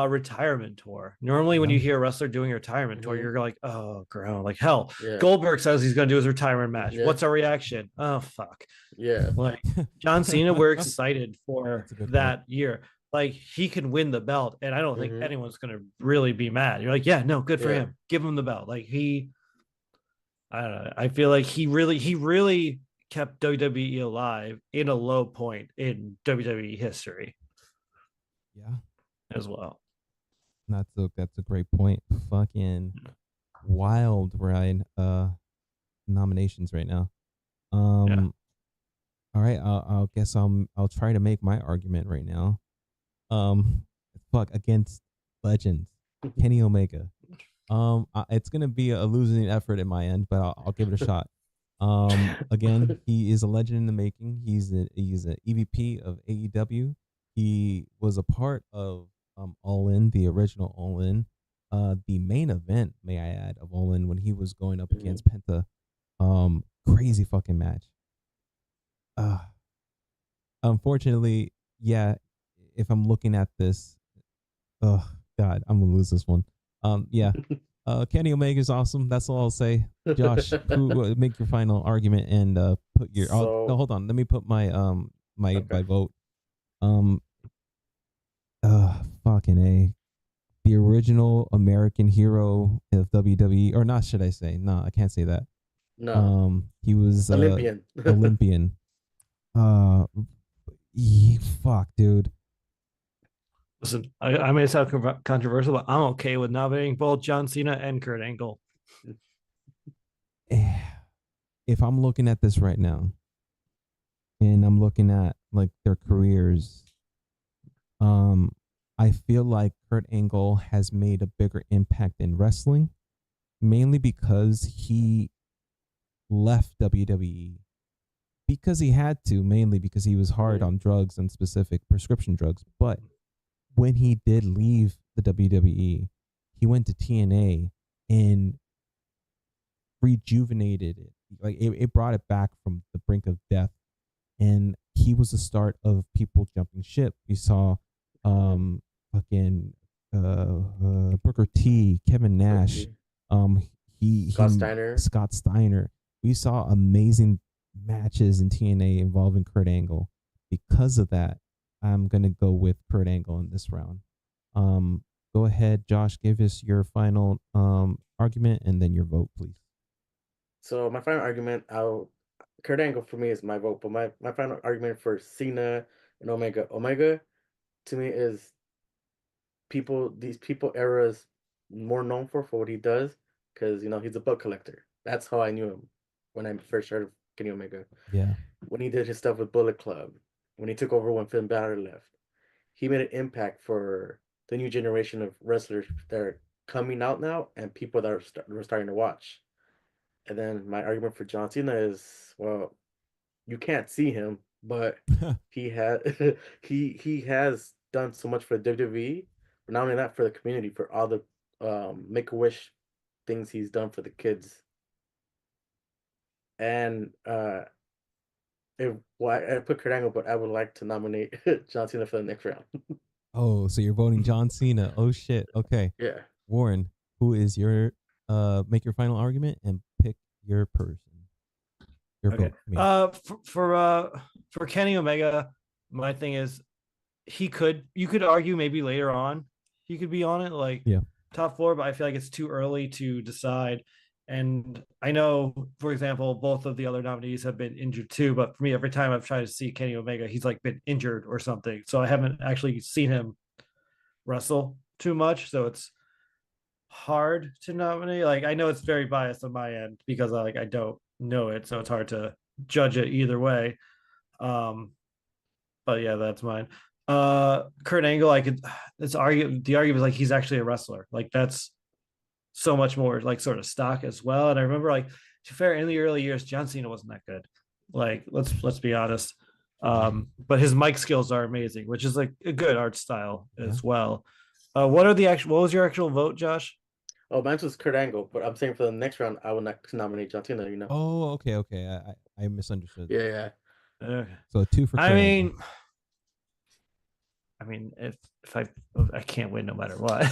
retirement tour. Normally, when Yeah. you hear a wrestler doing a retirement tour, you're like, oh, grown. Like, hell, Yeah. Goldberg says he's going to do his retirement match. Yeah. What's our reaction? Oh, fuck. Yeah. Like, John Cena, we're excited for that point. year. Like, he can win the belt, and I don't think Mhm. anyone's going to really be mad. You're like, yeah, no, good for Yeah. him. Give him the belt. Like, I don't know. I feel like he really kept WWE alive in a low point in WWE history Yeah. as well. That's a great point. Fucking wild ride nominations right now. Yeah. All right, I'll guess I'll try to make my argument right now. Fuck, against legends, Kenny Omega. It's gonna be a losing effort in my end, but I'll give it a shot. Again, he is a legend in the making. He's a EVP of AEW. He was a part of All In, the original All In, the main event, may I add, of All In when he was going up against Penta. Crazy fucking match. Unfortunately, yeah, if I'm looking at this, oh God, I'm gonna lose this one. Yeah. Kenny Omega is awesome. That's all I'll say. Josh, who make your final argument and put your. No, So hold on. Let me put my okay, my vote. Um, fucking a. The original American hero of WWE, or not? Should I say? No, I can't say that. no, He was Olympian. Olympian. Fuck, dude. Listen, I may sound controversial, but I'm okay with nominating both John Cena and Kurt Angle. If I'm looking at this right now, and I'm looking at like their careers, I feel like Kurt Angle has made a bigger impact in wrestling, mainly because he left WWE because he had to, mainly because he was hard on drugs and specific prescription drugs. But when he did leave the WWE, he went to TNA and rejuvenated it. Like it brought it back from the brink of death. And he was the start of people jumping ship. We saw fucking Booker T, Kevin Nash, Scott Steiner. We saw amazing matches in TNA involving Kurt Angle. Because of that, I'm gonna go with Kurt Angle in this round. Go ahead, Josh. Give us your final argument and then your vote, please. So my final argument, Kurt Angle for me is my vote, but my final argument for Cena and Omega to me is these people eras more known for what he does because he's a book collector. That's how I knew him when I first heard of Kenny Omega. Yeah. When he did his stuff with Bullet Club, when he took over when Finn Balor left, he made an impact for the new generation of wrestlers that are coming out now and people that we're starting to watch. And then my argument for John Cena is, well, you can't see him, but he had he has done so much for the WWE, but not only that, for the community, for all the Make a Wish things he's done for the kids. And I put Kurt Angle, but I would like to nominate John Cena for the next round. Oh, so you're voting John Cena. Oh shit. Okay. Yeah. Warren, who is your make your final argument and pick your person. Your Okay. vote. For Kenny Omega, my thing is you could argue maybe later on he could be on it, like top 4, but I feel like it's too early to decide. And I know, for example, both of the other nominees have been injured too, but for me, every time I've tried to see Kenny Omega, he's like been injured or something. So I haven't actually seen him wrestle too much. So it's hard to nominate. Like, I know it's very biased on my end because I don't know it, so it's hard to judge it either way. But yeah, that's mine. Kurt Angle, the argument is like he's actually a wrestler. Like that's so much more like sort of stock as well. And I remember, like, to be fair, in the early years, John Cena wasn't that good. Like, let's be honest. But his mic skills are amazing, which is like a good art style as well. What was your actual vote, Josh? Oh, mine was Kurt Angle, but I'm saying for the next round, I would not nominate John Cena. Oh, okay. I misunderstood. Yeah. So 2 for. Kurt Angle. I mean, if I can't win no matter what.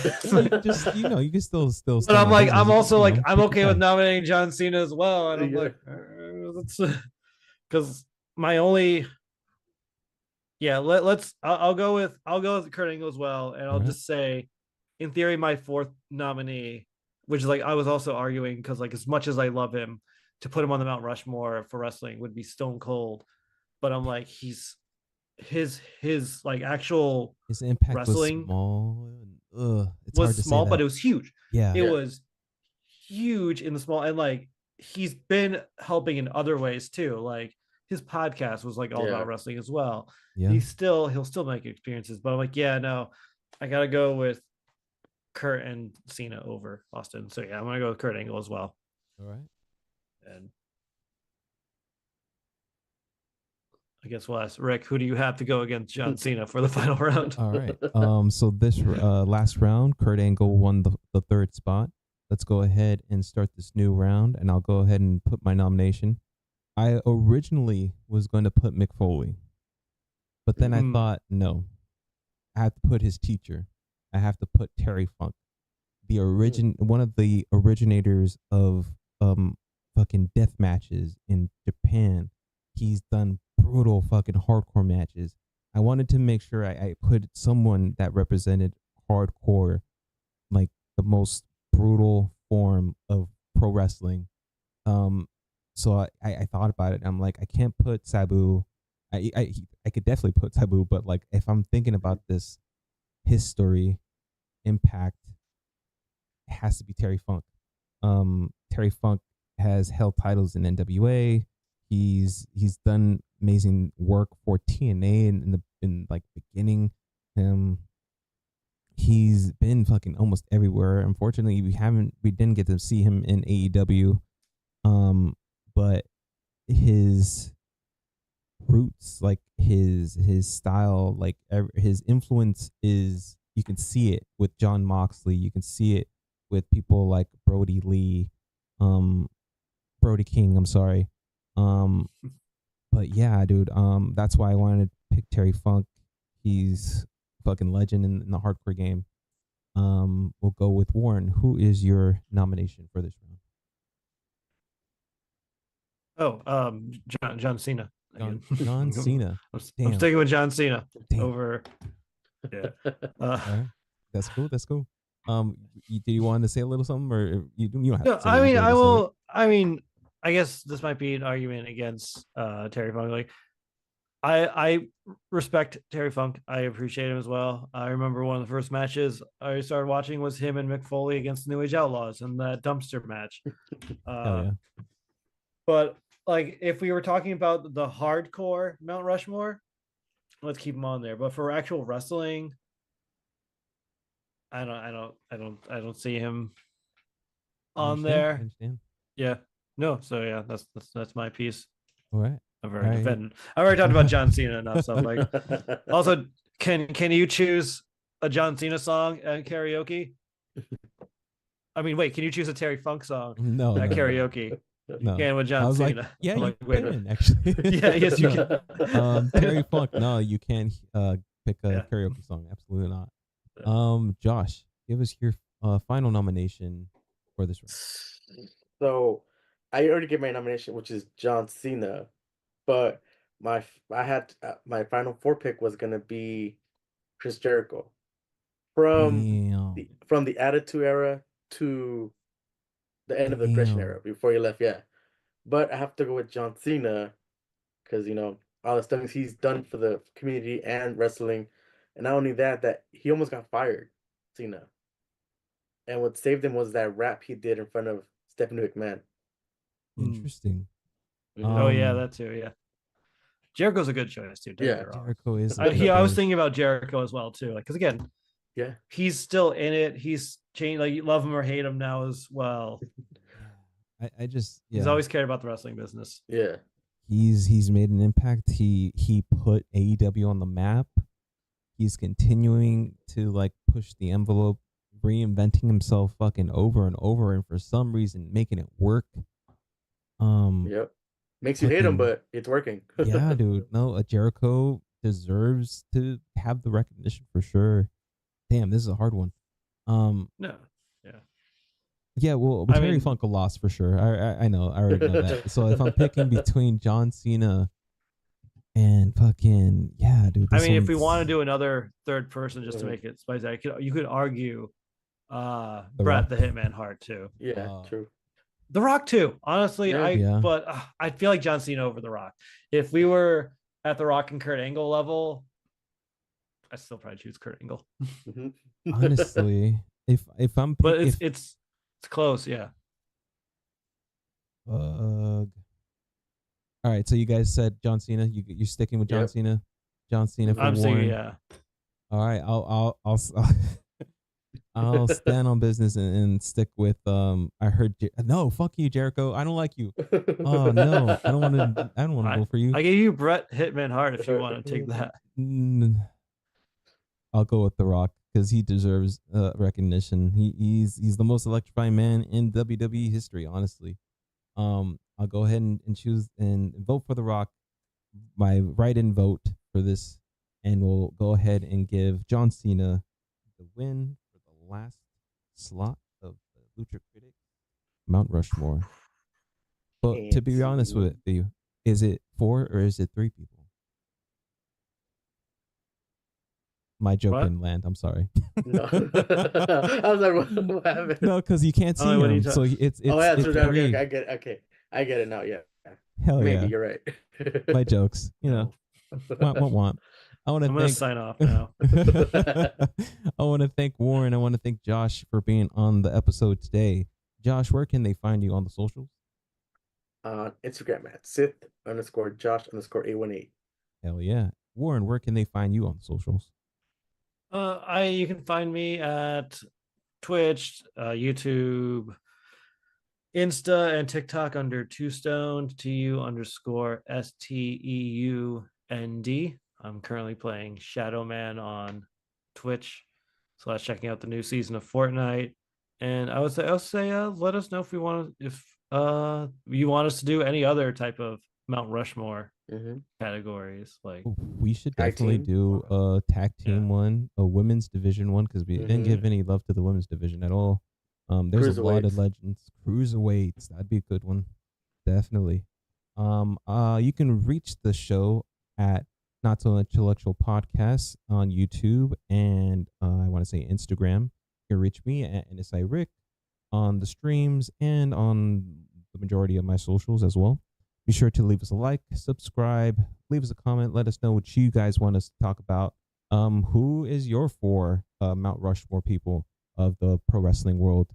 Just you can still. But I'm like, I'm also like, I'm okay with nominating John Cena as well, and I'm like, because my only. Yeah, I'll go with Kurt Angle as well, and I'll just say, in theory, my 4th nominee, which is like I was also arguing because like as much as I love him, to put him on the Mount Rushmore for wrestling would be Stone Cold, but I'm like his like actual his impact wrestling was small, but it was huge. Yeah, it was huge in the small, and like he's been helping in other ways too. Like his podcast was like all about wrestling as well. Yeah, he'll still make experiences, but I'm like, I gotta go with Kurt and Cena over Austin. So yeah, I'm gonna go with Kurt Angle as well. All right. And I guess we'll ask Rick, who do you have to go against John Cena for the final round? All right. So this last round, Kurt Angle won the 3rd spot. Let's go ahead and start this new round, and I'll go ahead and put my nomination. I originally was going to put Mick Foley, but then I thought, no, I have to put his teacher. I have to put Terry Funk, one of the originators of fucking death matches in Japan. He's done brutal fucking hardcore matches. I wanted to make sure I put someone that represented hardcore, like the most brutal form of pro wrestling. Um, so I thought about it. I'm like, I can't put Sabu. I could definitely put Sabu, but like if I'm thinking about this history impact, it has to be Terry Funk. Terry Funk has held titles in NWA. He's done amazing work for TNA in like beginning. He's been fucking almost everywhere. Unfortunately, we didn't get to see him in AEW. But his roots, like his style, like his influence is, you can see it with John Moxley. You can see it with people like Brody Lee, Brody King. I'm sorry. But yeah, dude. That's why I wanted to pick Terry Funk. He's fucking legend in the hardcore game. We'll go with Warren. Who is your nomination for this round? John Cena. John Cena. I'm Damn. sticking with John Cena Damn. over. Yeah. All right. That's cool. That's cool. Did you want to say a little something, or you don't have No, to say I mean, it, I will. I mean, I guess this might be an argument against Terry Funk. Like, I respect Terry Funk. I appreciate him as well. I remember one of the first matches I started watching was him and Mick Foley against the New Age Outlaws in that dumpster match. Hell yeah. But like, if we were talking about the hardcore Mount Rushmore, let's keep him on there. But for actual wrestling, I don't see him on there. I understand. Yeah. No. So yeah, that's my piece. All right. I've already talked about John Cena enough. So like, also, can you choose a John Cena song at karaoke? I mean, wait, can you choose a Terry Funk song at karaoke? No. You can with John Cena. Like, yeah, like, you can actually. Yeah, yes, you can. Terry Funk, no, you can't pick a karaoke song. Absolutely not. Josh, give us your final nomination for this round. So, I already gave my nomination, which is John Cena, but my final four pick was gonna be Chris Jericho from the Attitude Era to the end of the Aggression Era before he left. Yeah, but I have to go with John Cena because all the things he's done for the community and wrestling, and not only that he almost got fired, Cena. And what saved him was that rap he did in front of Stephanie McMahon. Interesting. Oh yeah, that too. Yeah, Jericho's a good choice too. Jericho is. I was thinking about Jericho as well too. Like, because again, yeah, he's still in it. He's changed. Like, you love him or hate him now as well. I just he's always cared about the wrestling business. Yeah, he's made an impact. He put AEW on the map. He's continuing to like push the envelope, reinventing himself fucking over and over, and for some reason making it work. Yep. Makes you hate him, but it's working. Yeah, dude. No, Jericho deserves to have the recognition for sure. Damn, this is a hard one. No. Yeah. Yeah, well, Terry Funk a loss for sure. I know. I already know that. So if I'm picking between John Cena and fucking dude. I mean, if we want to do another third person just to make it spicy, you could argue Bret the Hitman Hart too. Yeah, true. The Rock too. Honestly, but I feel like John Cena over The Rock. If we were at The Rock and Kurt Angle level, I still probably choose Kurt Angle. Honestly, if I'm, but it's close, yeah. All right, so you guys said John Cena. You're sticking with John Cena. John Cena for I'm Warren. saying, yeah. All right, I'll stand on business and stick with I heard no, fuck you, Jericho. I don't like you. Oh no, I don't want to go for you. I gave you Bret Hitman Hart if you want to take that. I'll go with The Rock because he deserves recognition. He's the most electrifying man in WWE history, honestly. I'll go ahead and choose and vote for The Rock. My write-in vote for this and we'll go ahead and give John Cena the win for the last slot of the Lucha Critic Mount Rushmore. But to Can't be honest see. with you, is it 4 or is it 3 people? My joke What? didn't land. I'm sorry. No. I was like, what happened? No, because you can't see Oh, what are you him, so talking? Oh yeah, it's so now, okay, okay, three. I get it. Okay, I get it now. Yeah, Hell maybe yeah, you're right. my jokes. You know, No. want. I want to I'm gonna thank. sign off now. I want to thank Warren. I want to thank Josh for being on the episode today. Josh, where can they find you on the socials? On Instagram at Sith_Josh_818. Hell yeah, Warren, where can they find you on the socials? You can find me at Twitch, YouTube, Insta, and TikTok under Two Stoned, TU_STEUND. I'm currently playing Shadow Man on Twitch, so that's checking out the new season of Fortnite. And I would say, let us know if you want us to do any other type of Mount Rushmore Mm-hmm. categories. Like, We should Tag definitely team. do a tag team Yeah. one, a women's division one, because we didn't give any love to the women's division at all. There's a lot of Cruiserweights. legends. Cruiserweights, that'd be a good one. Definitely. You can reach the show at Not So Intellectual Podcast on YouTube and I want to say Instagram. You can reach me at NSI Rick on the streams and on the majority of my socials as well. Be sure to leave us a like, subscribe, leave us a comment. Let us know what you guys want us to talk about. Who is your 4 Mount Rushmore people of the pro wrestling world?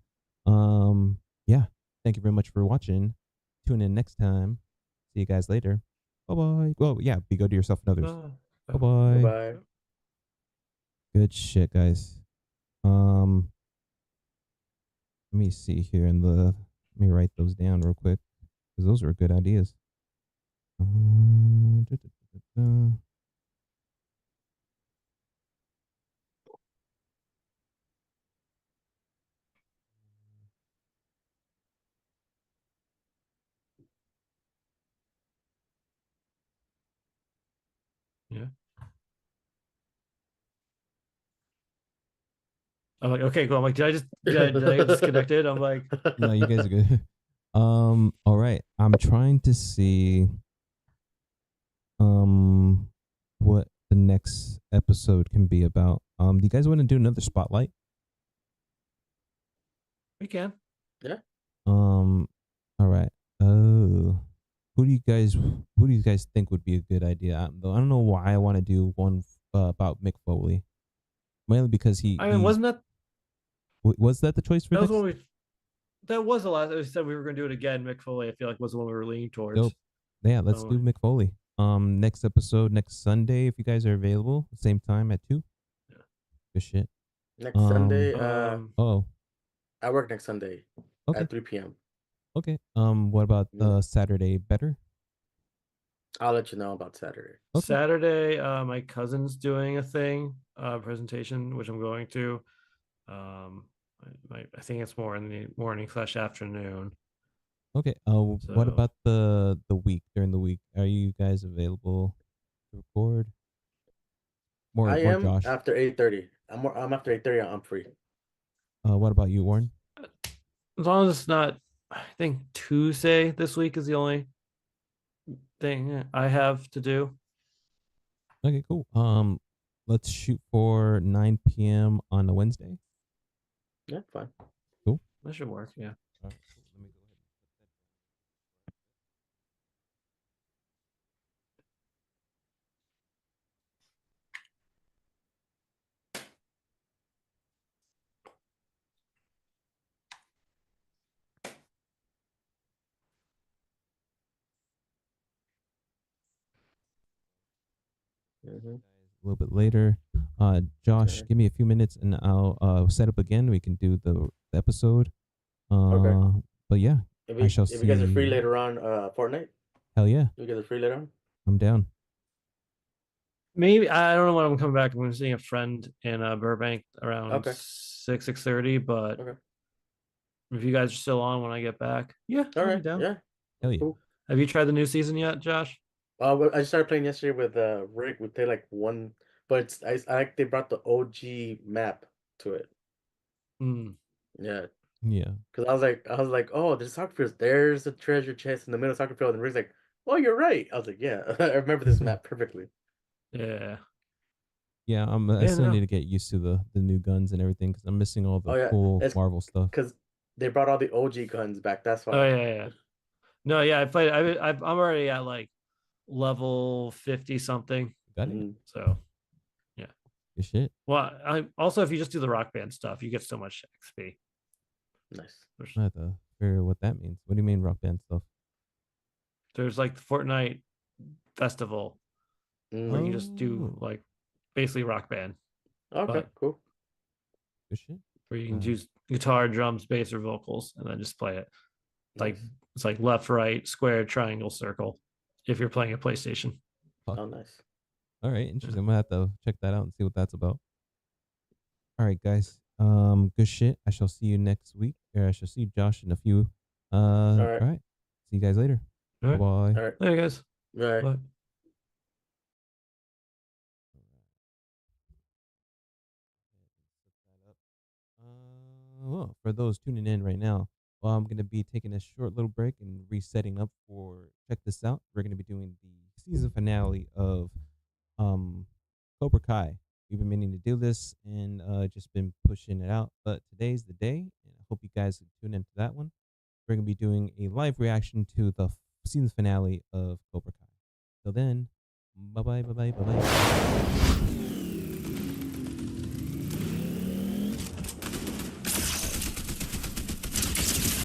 Yeah. Thank you very much for watching. Tune in next time. See you guys later. Bye bye. Well, yeah, be good to yourself and others. Bye bye. Bye-bye. Good shit, guys. Let me see here in the. Let me write those down real quick because those are good ideas. Da, da, da, da. yeah. I'm like, okay, cool. I'm like, did I get disconnected? I'm like, No, you guys are good. All right. I'm trying to see what the next episode can be about. Do you guys want to do another spotlight? we can. Yeah. All right. Oh, who do you guys think would be a good idea? I don't know why I want to do one about Mick Foley, mainly because I mean, wasn't that was that the choice for that was next? when we that was the last we said we were gonna do it again. Mick Foley, I feel like was the one we were leaning towards. Dope. Yeah, let's do Mick Foley. Next episode next Sunday if you guys are available, same time at 2. Yeah. Good shit. Next Sunday. Oh. I work next Sunday Okay. at 3 p.m. Okay. What about Saturday? Better? I'll let you know about Saturday. Okay. Saturday, my cousin's doing a presentation, which I'm going to. I think it's more in the morning/afternoon. Okay. What about the week during the week? Are you guys available to record? More Josh. After 8:30. I'm after 8:30. I'm free. What about you, Warren? As long as it's not, I think Tuesday this week is the only thing I have to do. Okay, cool. Let's shoot for 9 p.m. on a Wednesday. Yeah, fine. Cool. That should work. Yeah. All right, cool. Let me go ahead and Mm-hmm. a little bit later. Josh, give me a few minutes and I'll set up again. We can do the episode. Okay. But yeah, I shall see. If you guys are free later on, Fortnite. Hell yeah. You guys are free later on. I'm down. Maybe I don't know when I'm coming back. I'm going to see a friend in Burbank around 6:30. But if you guys are still on when I get back, yeah, I'll be down. Yeah. Hell yeah. Cool. Have you tried the new season yet, Josh? I started playing yesterday with Rick. We played like one but I like they brought the OG map to it. Mm. Yeah, Yeah. because I was like, oh, there's soccer fields. There's a treasure chest in the middle of soccer field, and Rick's like, oh, you're right. I was like, yeah, I remember this map perfectly. Yeah. Yeah, I Yeah, still no. need to get used to the new guns and everything because I'm missing all the Oh yeah, cool it's Marvel stuff. because they brought all the OG guns back. That's Oh why. yeah. No, yeah, I played. I'm already at like level 50 something. Got it. Mm, So yeah. Good shit. Well, I also if you just do the rock band stuff, you get so much XP. nice. There's, I have to figure what that means. What do you mean rock band stuff? there's like the Fortnite festival where you Mm, can just do Oh, like basically rock band, okay, but cool. good shit. where you can Uh, use guitar, drums, bass, or vocals, and then just play it. Like Nice. it's like left, right, square, triangle, circle. If you're playing a PlayStation. fuck. Oh, nice. All right, interesting. I'm gonna have to check that out and see what that's about. All right, guys. Good shit. I shall see you next week. Or I shall see Josh in a few. All All right, right. See you guys later. All Bye right. bye. all right, There you guys. right. Bye. Well, for those tuning in right now, well, I'm going to be taking a short little break and resetting up for check this out. We're going to be doing the season finale of Cobra Kai. We've been meaning to do this and just been pushing it out, but today's the day, and I hope you guys tune into that one. We're going to be doing a live reaction to the season finale of Cobra Kai. Till then, bye bye, bye bye, bye bye.